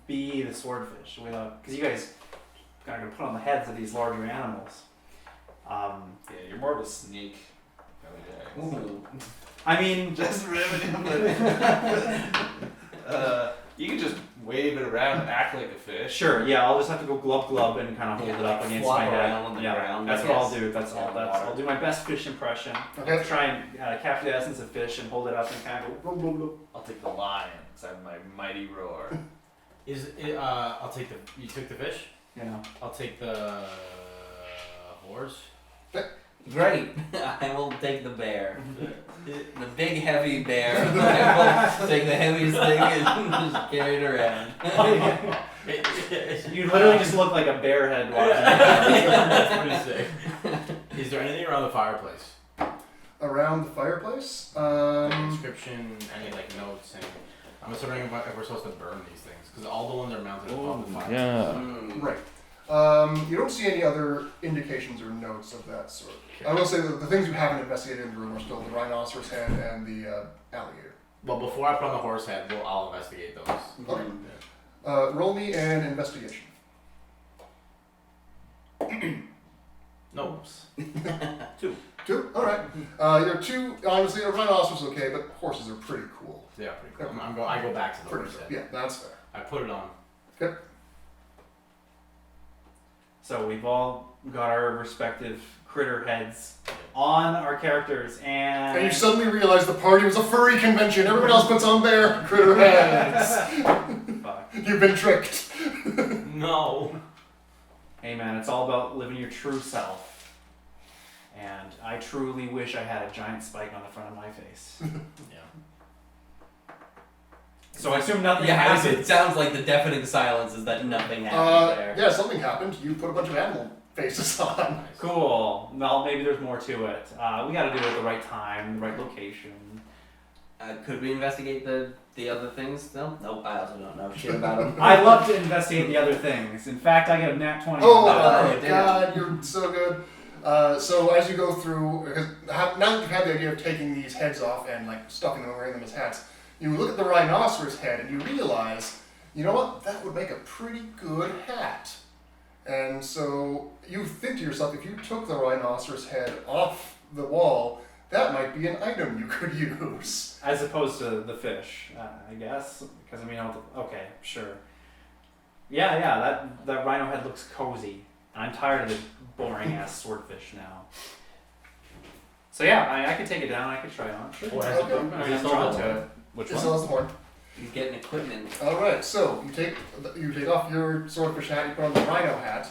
be the swordfish without because you guys are gonna put on the heads of these larger animals. Yeah, you're more of a sneak. Ooh. I mean, Just ribbing him. You can just wave it around and act like a fish. sure, yeah, I'll just have to go glub and kind of hold it up against flop my head. around on the Yeah, ground, that's I what I'll guess. do. That's all. Yeah, I'll do my best fish impression. Okay. Try and capture the essence of fish and hold it up and kind of go. Blah, blah, blah. I'll take the lion because I have my mighty roar. Is it? I'll take the. You took the fish. Yeah. I'll take the horse. Great. I will take the bear. The big heavy bear. I will take the heaviest thing and just carry it around. You literally just look like a bear head walking. That's pretty sick. Is there anything around the fireplace? Around the fireplace. Like inscription, any notes, and I'm just wondering if we're supposed to burn these things because all the ones are mounted above the fireplace. Mm. Right. You don't see any other indications or notes of that sort. I will say that the things you haven't investigated in the room are still the rhinoceros head and the alligator. Well, before I put on the horse head, I'll investigate those. Okay. Roll me an investigation. No. 2. Alright. Your 2, honestly, a rhinoceros is okay, but horses are pretty cool. Yeah, pretty cool. I go back to the Pretty horse cool. head. Yeah, that's fair. I put it on. So we've all got our respective critter heads on our characters, And you suddenly realize the party was a furry convention. Everyone else puts on their critter heads. Fuck. You've been tricked. No. Hey man, it's all about living your true self. And I truly wish I had a giant spike on the front of my face. Yeah. So I assume nothing Yeah, happened. it sounds like the deafening silence is that nothing happened there. Yeah, something happened. You put a bunch of animal faces on. Nice. Cool. Well, maybe there's more to it. We got to do it at the right time, the right location. Could we investigate the other things? No? Nope, I also don't know shit about them. I love to investigate the other things. In fact, I get a nat 20. Oh on that. my damn. god, you're so good. So as you go through, because now that you've had the idea of taking these heads off and stuffing them and wearing them as hats, you look at the rhinoceros head and you realize, you know what, that would make a pretty good hat. And so you think to yourself, if you took the rhinoceros head off the wall, that might be an item you could use. As opposed to the fish, I guess. Because I mean, okay, sure. Yeah, that rhino head looks cozy. I'm tired of the boring ass swordfish now. So yeah, I could take it down. I could try it on. Oh, has Okay. it been? I mean, drawn so- to it. Which It one? still has the horn. You get an equipment. All right, so you take off your swordfish hat, you put on the rhino hat,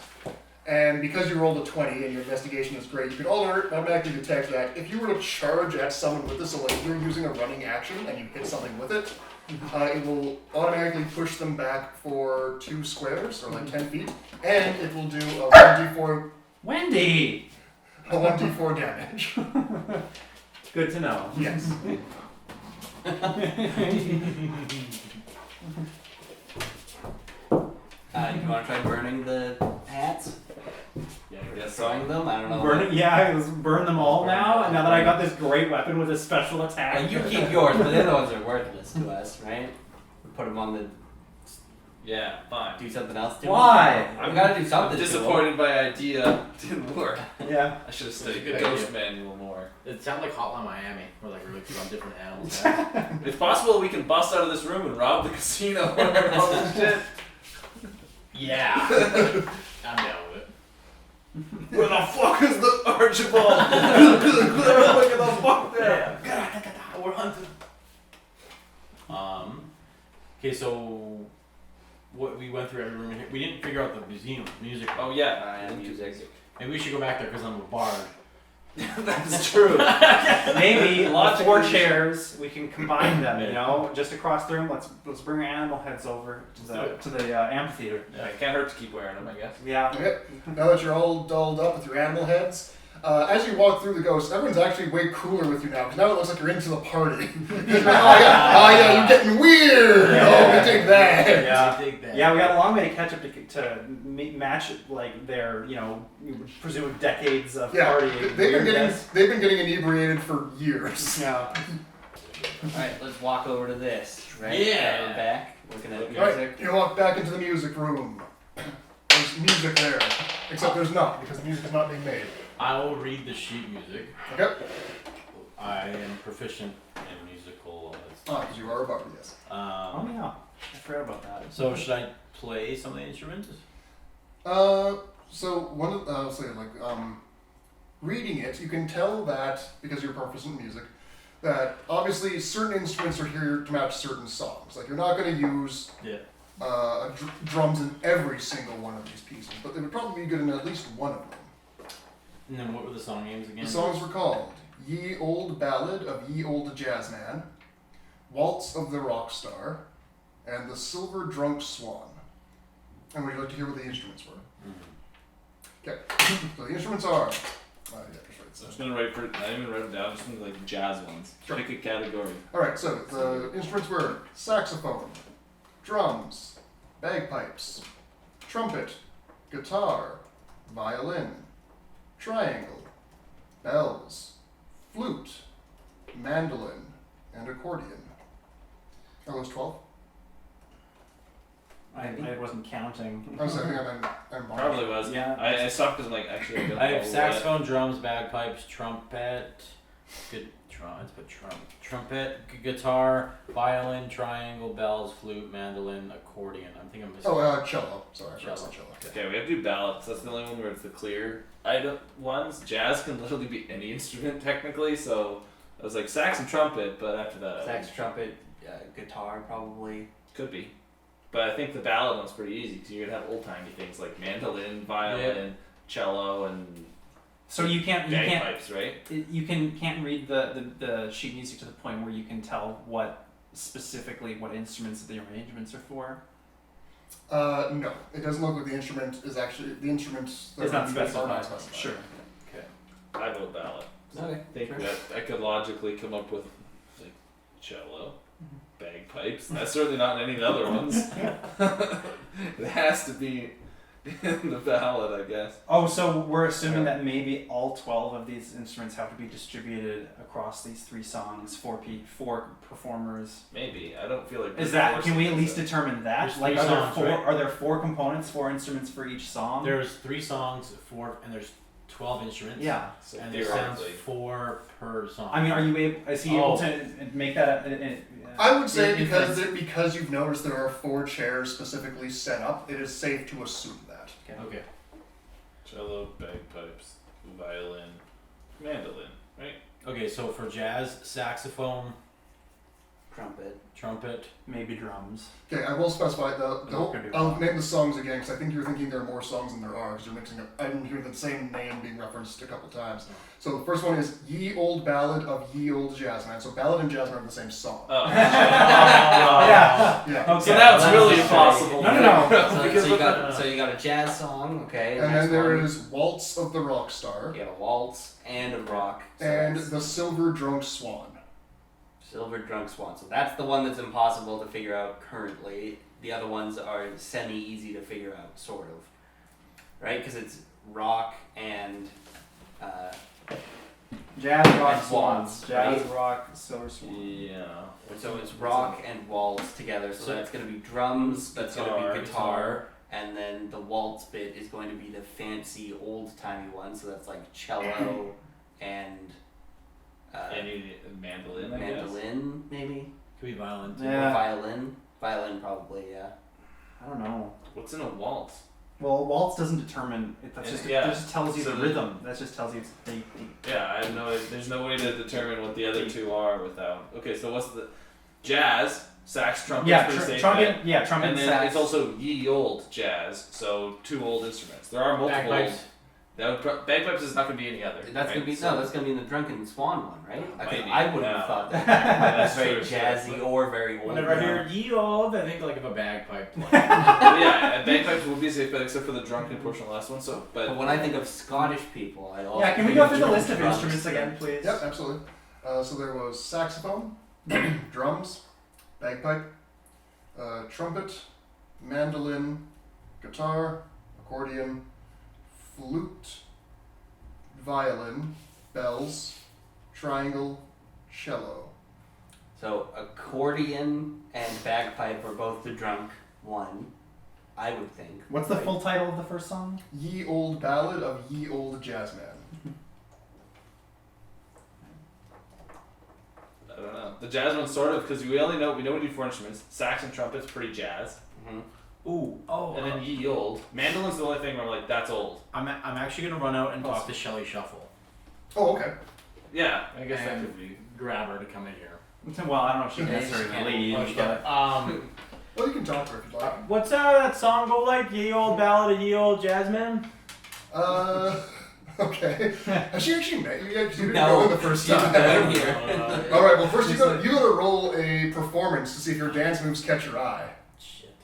and because you rolled a 20 and your investigation is great, you can automatically detect that if you were to charge at someone with this, so like you're using a running action and you hit something with it, it will automatically push them back for 2 squares or like 10 feet, and it will do a 1d4 Wendy! damage. Good to know. Yes. You want to try burning the hats? Yeah, I guess Throwing so. them? I don't know. Let's burn them all now. And now that I got this great weapon with a special attack. You keep yours, but the other ones are worthless to us, right? We put them on the. Yeah, fine. Do something else to them. Why? I've got to do I'm something. to them. disappointed my idea didn't work. Yeah. I should have studied Good the Ghost idea. Manual more. It sounds like Hotline Miami, where like we run different animals. It's possible we can bust out of this room and rob the casino or all this shit. Yeah. I'm down with it. Where the fuck is the Archibald? Look at the fuck there. We're hunting. Okay, so what we went through every room in here. We didn't figure out the museum music. Oh yeah, And music. Maybe we should go back there because I'm a bard. that's true. Maybe Logically, 4 we chairs, we can combine them, you know, just across the room. Let's bring our animal heads over to the amphitheater. Yeah, it can't hurt to keep wearing them, I guess. Yeah. Okay, now that you're all dolled up with your animal heads, as you walk through the ghosts, everyone's actually way cooler with you now, because now it looks like you're into the party. Oh yeah, you're getting weird! Oh, we take that! Yeah. Take that. Yeah, we got a long way to catch up to match like their, presumed decades of Yeah, partying. they've been getting inebriated for years. Yeah. Alright, let's walk over to this, right? Yeah. We're back, looking at Alright, music. you walk back into the music room. There's music there, except there's not, because the music is not being made. I will read the sheet music. Okay? I am proficient in musical. Because you are a bard, yes. Oh yeah. I forgot about that. So should I play some of the instruments? So one of reading it, you can tell that because you're proficient in music, that obviously certain instruments are here to match certain songs. Like you're not going to use drums in every single one of these pieces, but they would probably be good in at least one of them. And then what were the song names again? The songs were called Ye Old Ballad of Ye Old Jazzman, Waltz of the Rock Star, and The Silver Drunk Swan. And would you like to hear what the instruments were? Okay, so the instruments are. Just write So I'm just gonna write for. I didn't even write them down. I'm just gonna like jazz ones. Sure. Pick a category. All right, so the instruments were saxophone, drums, bagpipes, trumpet, guitar, violin, triangle, bells, flute, mandolin, and accordion. Are those 12? I wasn't counting. I'm sorry, I'm wrong. Probably was. Yeah. I stopped because I'm like actually. I don't I have know saxophone, drums, bagpipes, trumpet, trumpet, guitar, violin, triangle, bells, flute, mandolin, accordion. I think I'm missing. Cello. Sorry, I forgot Cello. cello. what. Okay, we have to do ballads. That's the only one where it's the clear item ones. Jazz can literally be any instrument technically. So I was like sax and trumpet, but after that, Sax, trumpet, guitar, probably. could be. But I think the ballad one's pretty easy because you're gonna have old timey things like mandolin, violin, cello, and So you can't bagpipes, right? can't read the sheet music to the point where you can tell what instruments the arrangements are for. No, it doesn't look like the instrument is actually the instruments. that It's not are being used are specified. not specified. Sure. I vote ballad. Okay. I think that I could logically come up with like cello, bagpipes. That's certainly not any of the other ones. It has to be in the ballad, I guess. Oh, so we're assuming that maybe all 12 of these instruments have to be distributed across these 3 songs, 4 performers. Maybe. I don't feel like. Is that? Can we at least determine that? There's Like, 3 are there songs, 4? right? Are there 4 components, 4 instruments for each song? There's 3 songs, 4, and there's 12 instruments. Yeah. So And there sounds theoretically, 4 per song. I mean, are you able? Is he able to make that? I would say in- because you've noticed there are 4 chairs specifically set up, it is safe to assume that. Okay. cello, bagpipes, violin, mandolin, right? Okay, so for jazz, saxophone, trumpet. maybe drums. Okay, I will specify Not gonna be I'll wrong. name the songs again because I think you're thinking there are more songs than there are because you're mixing up. I didn't hear the same name being referenced a couple times. So the first one is Ye Old Ballad of Ye Old Jazzman. So ballad and jazzman are the same song. Oh. Yeah. Yeah. Okay. So now it's That's really very- impossible. No. So you got a jazz song, okay. And next then there one. is Waltz of the Rock Star You got a waltz and a rock. So and that's The Silver Drunk Swan. Silver Drunk Swan. So that's the one that's impossible to figure out currently. The other ones are semi-easy to figure out, sort of. Right? Because it's rock and... Jazz, rock, And swans. waltz, Jazz, right? rock, silver swan. Yeah. So it's rock and waltz together. So that's going to be drums, that's going to be guitar, and then the waltz bit is going to be the fancy old-timey one. So that's like cello and Any mandolin, I guess. mandolin, maybe? Could be violin too. Yeah. Or violin. Violin, probably, yeah. I don't know. What's in a waltz? Well, waltz doesn't determine. That's just Yeah. that just tells you So the the- rhythm. That just tells you it's beat. Yeah, I have no. There's no way to determine what the other 2 are without. Okay, so what's the jazz, sax, trumpet? Yeah, pretty safe trumpet. bet. Yeah, trumpet. And then sax. it's also ye old jazz, so 2 old instruments. There are multiple. Bagpipes. Bagpipes is not going to be any other. That's right? gonna be So- that's gonna be in the Drunken Swan one, right? Maybe, I wouldn't yeah. have thought that. That's That's very true, sure. jazzy or very old. Whenever I hear ye old, I think like of a bagpipe. Yeah, and bagpipes will be safe bet except for the drunken portion of the last one. So, But when I think of Scottish people, I also Yeah, can we think go of through the list of drums. instruments again, please? Yep, absolutely. So there was saxophone, drums, bagpipe, trumpet, mandolin, guitar, accordion, flute, violin, bells, triangle, cello. So accordion and bagpipe are both the drunk one, I would think. What's the right? full title of the first song? Ye Old Ballad of Ye Old Jazzman. I don't know. The jazz one sort of because we know we need 4 instruments. Sax and trumpet's pretty jazz. Mhm. Ooh, And then ye old. Mandolin's the only thing where I'm like, that's old. I'm actually gonna run out and talk to Shelly Shuffle. Oh, okay. Yeah, I guess that And could be. grab her to come in here. Well, I don't know if she Yeah, necessarily she can't lead, lead, but Well, you can talk to her if you'd like. What's that song go like? Ye old ballad of ye old jazzman? Okay. Has she actually met you yet? 'Cause you didn't No, go in the first she time. didn't go in here. All right. Well, first you gotta roll a performance to see if your dance moves catch your eye. Shit.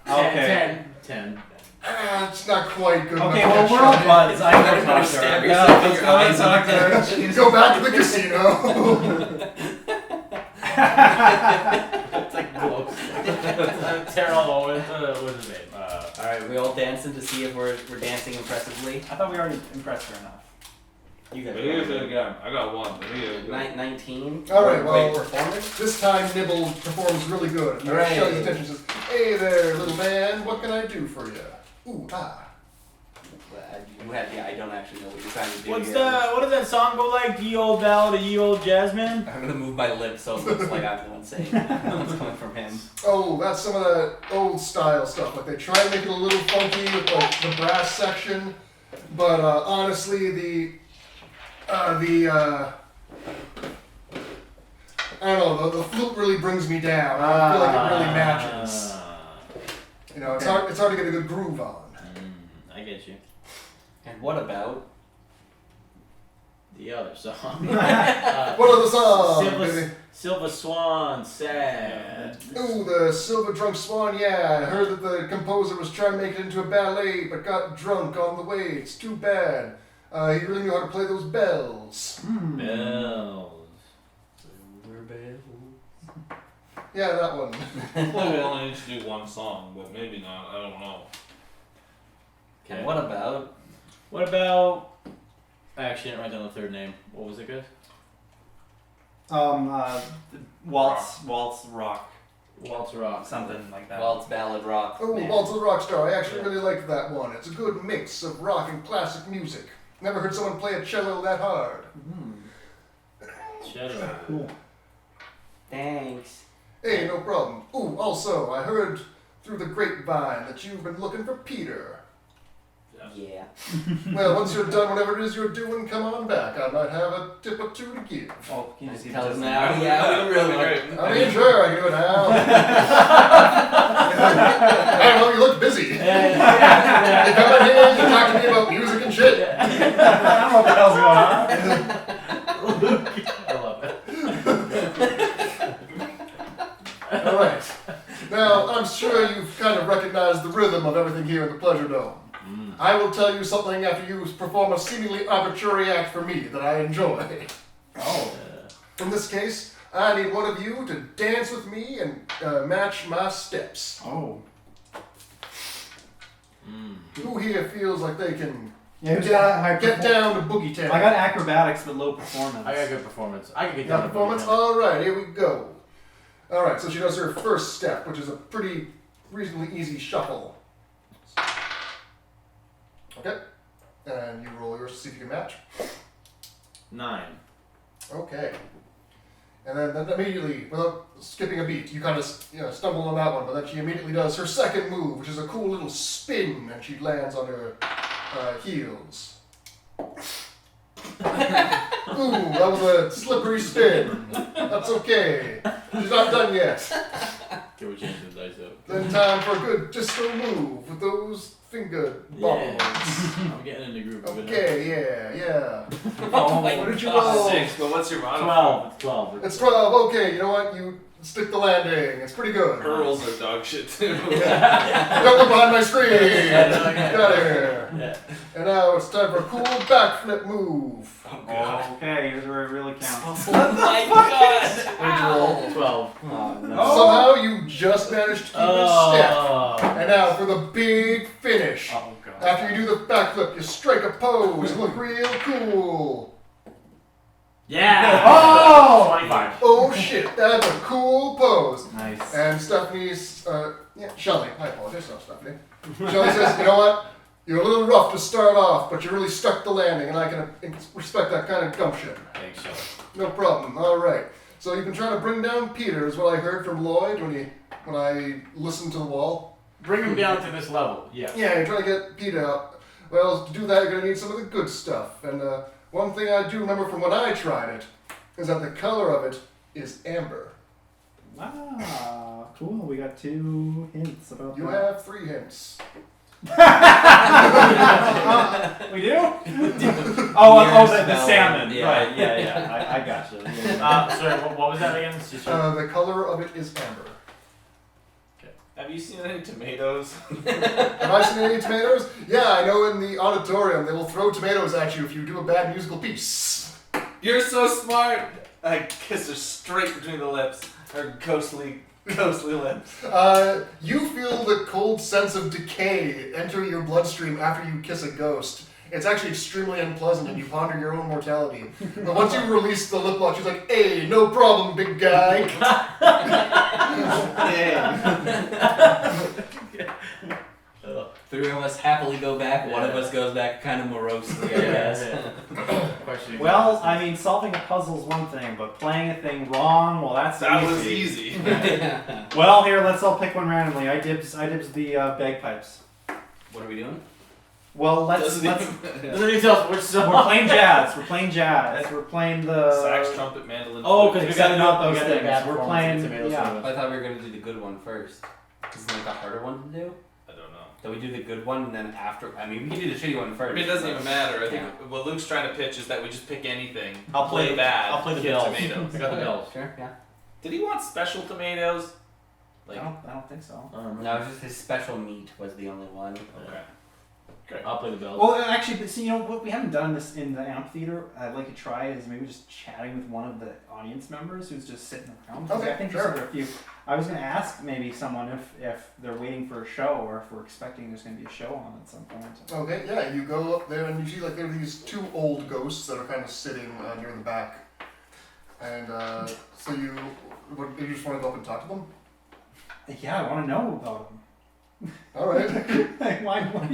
okay. 10. It's not quite good. Okay, enough well to we're catch all your eye. buds. I Better know talk to stab her. yourself Yeah, in let's your go eye. and talk to her. Go back to the casino. It's like close. Terrell Owens, what's his name? Alright, we all dancing to see if we're dancing impressively. I thought we already impressed her enough. You guys But here's it again. I got 1. But here we go. 19. All right, Wait, well- performance? This time Nibble performs really good. And Hooray. Shelly's attention says, "Hey there, little man. What can I do for you?" Ooh, ah. I don't actually know what you're trying to do What here. does that song go like? Ye old ballad of ye old jazzman? I'm gonna move my lips so it looks like I'm the one saying what's coming from him. Oh, that's some of that old style stuff. Like they try to make it a little funky with like the brass section, but honestly, I don't know. The flute really brings me down. I feel like it really matches. You know, it's hard to get a good groove on. I get you. And what about The other song. What are the songs, baby? Silver Swan, sad. Ooh, the Silver Drunk Swan, yeah. I heard that the composer was trying to make it into a ballet, but got drunk on the way. It's too bad. He really knew how to play those bells. Bells. Yeah, that one. Well, we only need to do 1 song, but maybe not. I don't know. And what about What about? I actually didn't write down the third name. What was it, guys? Waltz, rock. Waltz Rock. something like that. Waltz Ballad Rock. Oh, Yeah. Waltz of the Rockstar. I actually really liked that one. It's a good mix of rock and classic music. Never heard someone play a cello that hard. Shadow. Cool. Thanks. Hey, no problem. Ooh, also, I heard through the grapevine that you've been looking for Peter. Yeah. Well, once you're done whatever it is you're doing, come on back. I might have a tip or two to give. Oh, can you just Tell us just now. Yeah, we really That'd be want. great. I mean, sure, I can do it now. I don't know, you look busy. You come in here, you talk to me about music and shit. I don't know what the hell's going on. I love it. All right. Now, I'm sure you've kind of recognized the rhythm of everything here in the Pleasure Dome. I will tell you something after you perform a seemingly arbitrary act for me that I enjoy. Oh. In this case, I need one of you to dance with me and match my steps. Oh. Who here feels like they can Yeah, who's got high get down to Boogie Town? I got acrobatics but low performance. I got good performance. I can get You got down to performance? Boogie Town. All right, here we go. All right, so she does her first step, which is a pretty reasonably easy shuffle. Okay, and you roll yours to see if you can match. 9. Okay. And then immediately, without skipping a beat, you kind of stumble on that one, but then she immediately does her second move, which is a cool little spin, and she lands on her heels. Ooh, that was a slippery spin. That's okay. She's not done yet. Okay, we're changing the dice out. Then time for a good disco move with those finger bobbles. I'm getting in the groove of it. Okay, yeah. Oh my What did you God. roll? 6, but what's your modifier? 12. It's 12. It's 12. Okay, you know what? You stick the landing. It's pretty good. Her rolls are dog shit too. Don't look behind my screen. Get out of here. Yeah. And now it's time for a cool backflip move. Okay, here's where it really counts. Oh my God. What'd you roll? 12. Oh no. Somehow you just managed to keep it step. Oh. And now for the big finish. Oh god. After you do the backflip, you strike a pose and look real cool. Yeah. Oh! 25. Oh shit, that's a cool pose. Nice. And Stephanie's, Shelly, I apologize, not Stephanie. Shelly says, you know what? You're a little rough to start off, but you really stuck the landing, and I can respect that kind of gumption. Thanks, Shelly. No problem. All right. So you've been trying to bring down Peter, is what I heard from Lloyd when I listened to the wall. Bring him down to this level. Yeah. Yeah, you're trying to get Peter out. Well, to do that, you're going to need some of the good stuff. And one thing I do remember from when I tried it is that the color of it is amber. Ah, cool. We got 2 hints about You that. have 3 hints. We do? Oh, the Smell. salmon. Yeah. Right, yeah. I got you. Yeah. Sorry, what was that again? The color of it is amber. Have you seen any tomatoes? Have I seen any tomatoes? Yeah, I know in the auditorium they will throw tomatoes at you if you do a bad musical piece. You're so smart. I kiss her straight between the lips. Her ghostly lips. You feel the cold sense of decay enter your bloodstream after you kiss a ghost. It's actually extremely unpleasant and you ponder your own mortality. But once you release the lip lock, she's like, hey, no problem, big guy. Three of us happily go back. One of us goes back kind of morosely, I guess. Question. Well, I mean, solving a puzzle is one thing, but playing a thing wrong, well, that's That easy. was easy. Well, here, let's all pick one randomly. I dibs the bagpipes. What are we doing? Well, let's Doesn't even- Doesn't even tell us which song. we're playing jazz. We're playing jazz. We're playing the Sax, trumpet, mandolin. Oh, flute. because we Except got not not those those things. bad We're performance playing- in tomatoes yeah. service. I thought we were gonna do the good one first. Isn't that the harder one to do? I don't know. That we do the good one and then after. I mean, we can do the shitty one first. I mean, it doesn't even matter. I think Yeah. what Luke's trying to pitch is that we just pick anything. I'll play bad. I'll play the kill bells. tomatoes. I got the bells. Sure, yeah. Did he want special tomatoes? Like, I don't think so. No, it was just his special meat was the only one. okay. I'll play the bells. Well, actually, but see, you know what? We haven't done this in the amphitheater. I'd like to try is maybe just chatting with one of the audience members who's just sitting around. 'Cause Okay, I think sure. there's a few. I was going to ask maybe someone if they're waiting for a show or if we're expecting there's going to be a show on at some point. Okay, yeah, you go up there and you see like there are these 2 old ghosts that are kind of sitting near the back. And so you just want to go up and talk to them? Yeah, I want to know about them. All right. Why? What?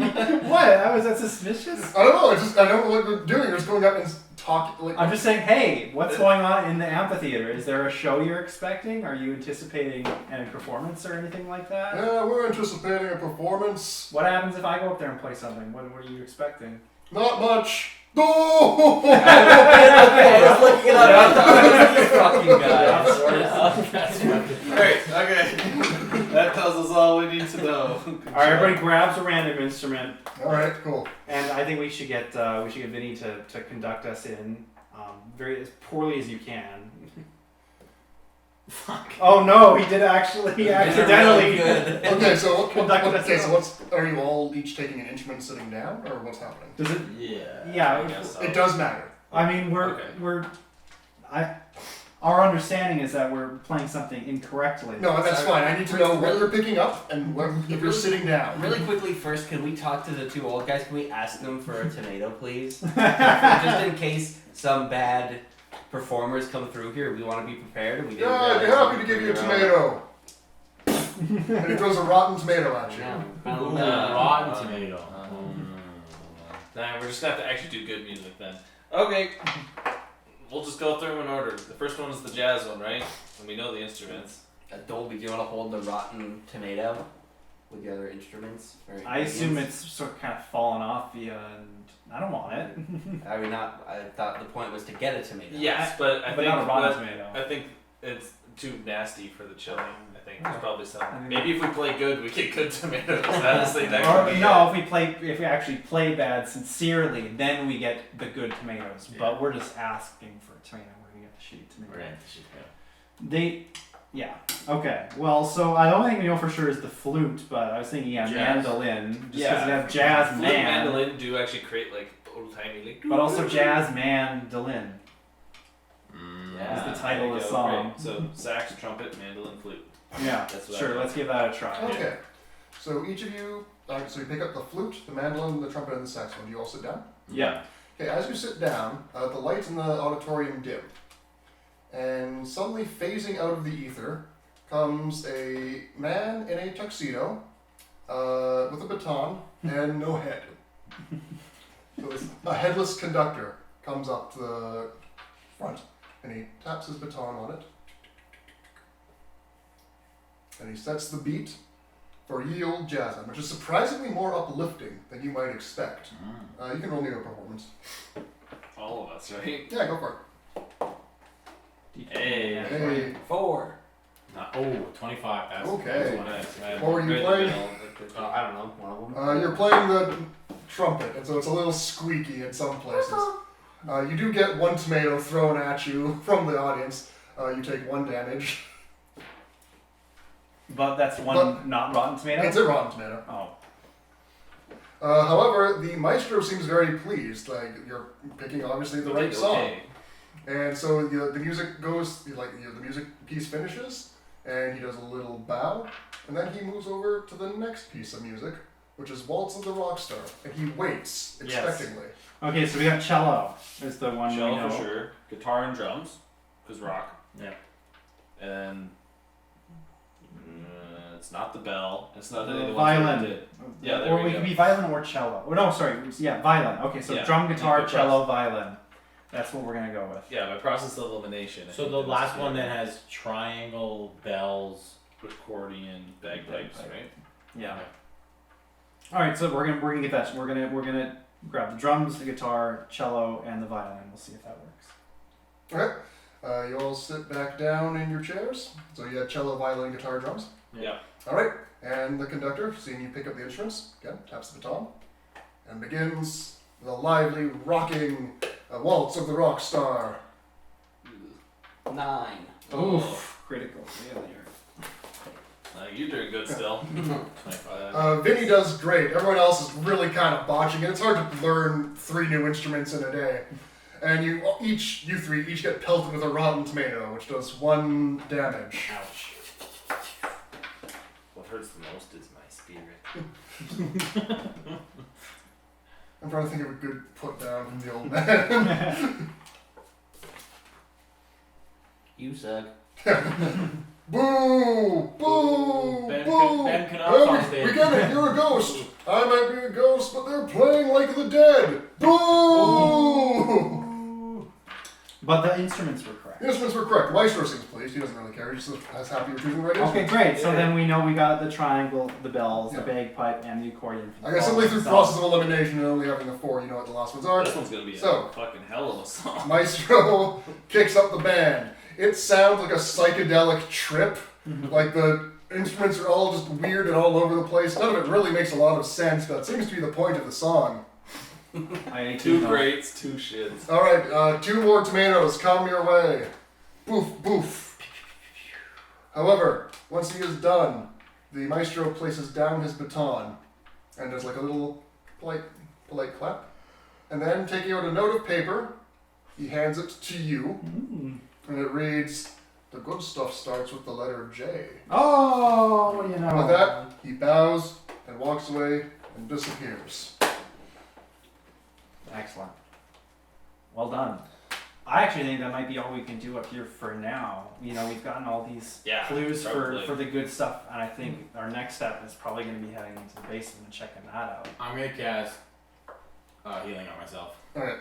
Was that suspicious? I don't know. It's just I don't know what we're doing. We're just going up and talking. Like, I'm just saying, hey, what's going on in the amphitheater? Is there a show you're expecting? Are you anticipating any performance or anything like that? yeah, we're anticipating a performance. What happens if I go up there and play something? What are you expecting? Not much. Oh! Okay, I was looking it up. I thought it was these fucking guys. Great. Okay. That tells us all we need to know. All right, everybody grabs a random instrument, All right, cool. and I think we should get Vinny to conduct us in very as poorly as you can. Fuck. Oh no, he did actually. He accidentally. Good. Okay, so Conducted us in. are you all each taking an instrument sitting down, or what's happening? Does it? Yeah. Yeah. I guess so. It does matter. I mean, Okay. Our understanding is that we're playing something incorrectly. No, that's fine. I need to know what you're picking up and what, if you're sitting down. Really quickly, first, can we talk to the two old guys? Can we ask them for a tomato, please? Just in case some bad performers come through here, we want to be prepared. And we didn't Yeah, I'd be realize happy to we give you a were tomato. And he throws a rotten tomato at you. Ooh, rotten tomato. Nah, we're just gonna have to actually do good music then. Okay. We'll just go through them in order. The first one is the jazz one, right? And we know the instruments. Dolby, do you want to hold the rotten tomato with the other instruments? Or I assume ingredients? it's sort of kind of fallen off the and I don't want it. I mean, not. I thought the point was to get a tomato. Yes, but I but think not a rotten what- tomato. I think it's too nasty for the chili. I think there's probably some. I think- Maybe if we play good, we get good tomatoes. Honestly, that Or could be no, if we actually play bad sincerely, then we get the good tomatoes. Yeah. But we're just asking for a tomato. We're gonna get the shitty tomato. Right. Okay. Well, so the only thing we know for sure is the flute, but I was thinking Jazz. mandolin, just because Yeah. we have jazz Flute man, and mandolin do actually create like old timey like. but also jazz mandolin. Yeah. Is the title there of the you go. song. Great. So sax, trumpet, mandolin, flute. Yeah, That's what I sure. got. Let's give that a try. Okay. So each of you, so you pick up the flute, the mandolin, the trumpet, and the saxophone. Do you all sit down? Yeah. Okay, as you sit down, the lights in the auditorium dim. And suddenly, phasing out of the ether, comes a man in a tuxedo with a baton and no head. So it's a headless conductor comes up to the front and he taps his baton on it. And he sets the beat for Ye Olde Jazzin', which is surprisingly more uplifting than you might expect. You can roll me a performance. All of us, right? Yeah, go for Hey. it. Hey. 4. 25. That's Okay. That's What were you playing? I don't know. One of them. You're playing the trumpet, and so it's a little squeaky in some places. You do get one tomato thrown at you from the audience. You take 1 damage. But that's one But- not rotten tomato. It's a rotten tomato. Oh. However, the maestro seems very pleased. Like, you're picking obviously the right song. Okay. And so the music goes, the music piece finishes, and he does a little bow, and then he moves over to the next piece of music, which is Waltz of the Rockstar, and he waits Yes. expectingly. Okay, so we got cello. Is the one we Cello know. for sure. Guitar and drums, cause rock. Yeah. And it's not the bell. It's not any of the Violin. ones that we did. Yeah, there or we we go. could be violin or cello. Oh, no, sorry. Yeah, violin. Okay, so Yeah, drum, guitar, good cello, violin. That's what we're gonna go with. Yeah, by process of elimination. I So think the that last was one good. then has triangle, bells. accordion, bagpipes, right? Yeah. All right, so we're gonna get that. We're gonna grab the drums, the guitar, cello, and the violin. We'll see if that works. Okay. You all sit back down in your chairs. So you have cello, violin, guitar, drums. Yeah. All right. And the conductor, seeing you pick up the instruments, again taps the baton, and begins the lively, rocking waltz of the rock star. 9. Oof, critical failure. You're doing good still. 25. Vinny does great. Everyone else is really kind of botching it. It's hard to learn 3 new instruments in a day. And you three each get pelted with a rotten tomato, which does 1 damage. Ouch. What hurts the most is my spirit. I'm trying to think of a good put down from the old man. You suck. Boo! Boo! Ben Boo! Knopf on stage. We get it, you're a ghost. I might be a ghost, but they're playing like the dead. Boo! But the instruments were correct. The instruments were correct. Maestro sings, please. He doesn't really care. He's just as happy you're choosing the right Okay, instrument. great. So Yeah. then we know we got the triangle, the bells, Yeah. the bagpipe, and the accordion. I guess simply through process of elimination and only having the 4, you know what the last ones are. This one's gonna be So- a fucking hell of a song. Maestro kicks up the band. It sounds like a psychedelic trip. Like the instruments are all just weird and all over the place. None of it really makes a lot of sense, but it seems to be the point of the song. I Two know. greats, two shits. Alright, 2 more tomatoes come your way. Boof, boof. However, once he is done, the maestro places down his baton and does like a little polite clap. And then, taking out a note of paper, he hands it to you, and it reads, "The good stuff starts with the letter J." Oh, what do you know? With that, he bows and walks away and disappears. Excellent. Well done. I actually think that might be all we can do up here for now. You know, we've gotten all these Yeah, clues probably. for the good stuff, and I think our next step is probably going to be heading into the basement and checking that out. I'm gonna cast healing on myself. Alright,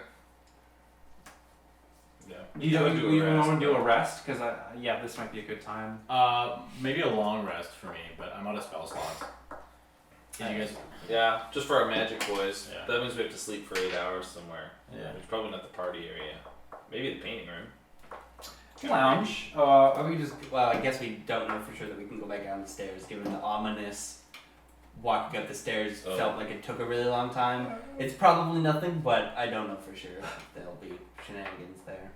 Yeah. You Gotta don't do a rest, want to do a but- rest? Because, yeah, this might be a good time. Maybe a long rest for me, but I'm out of spell slots. Did you guys? Yeah, just for our magic boys. Yeah. That means we have to sleep for 8 hours somewhere. Yeah. Which probably not the party area. Maybe the painting room. Lounge. Or we just, well, I guess we don't know for sure that we can go back down the stairs, given the ominous walking up the stairs Oh. felt like it took a really long time. It's probably nothing, but I don't know for sure if there'll be shenanigans there.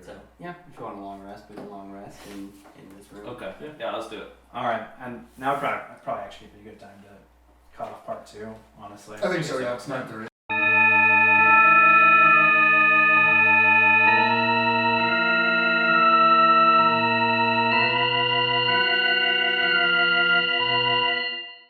So, yeah, if you want a long rest, we can long rest in this room. Okay. Yeah, let's do it. All right, and now probably actually be a good time to cut off part 2, honestly. I think so, yeah, it's 9:30.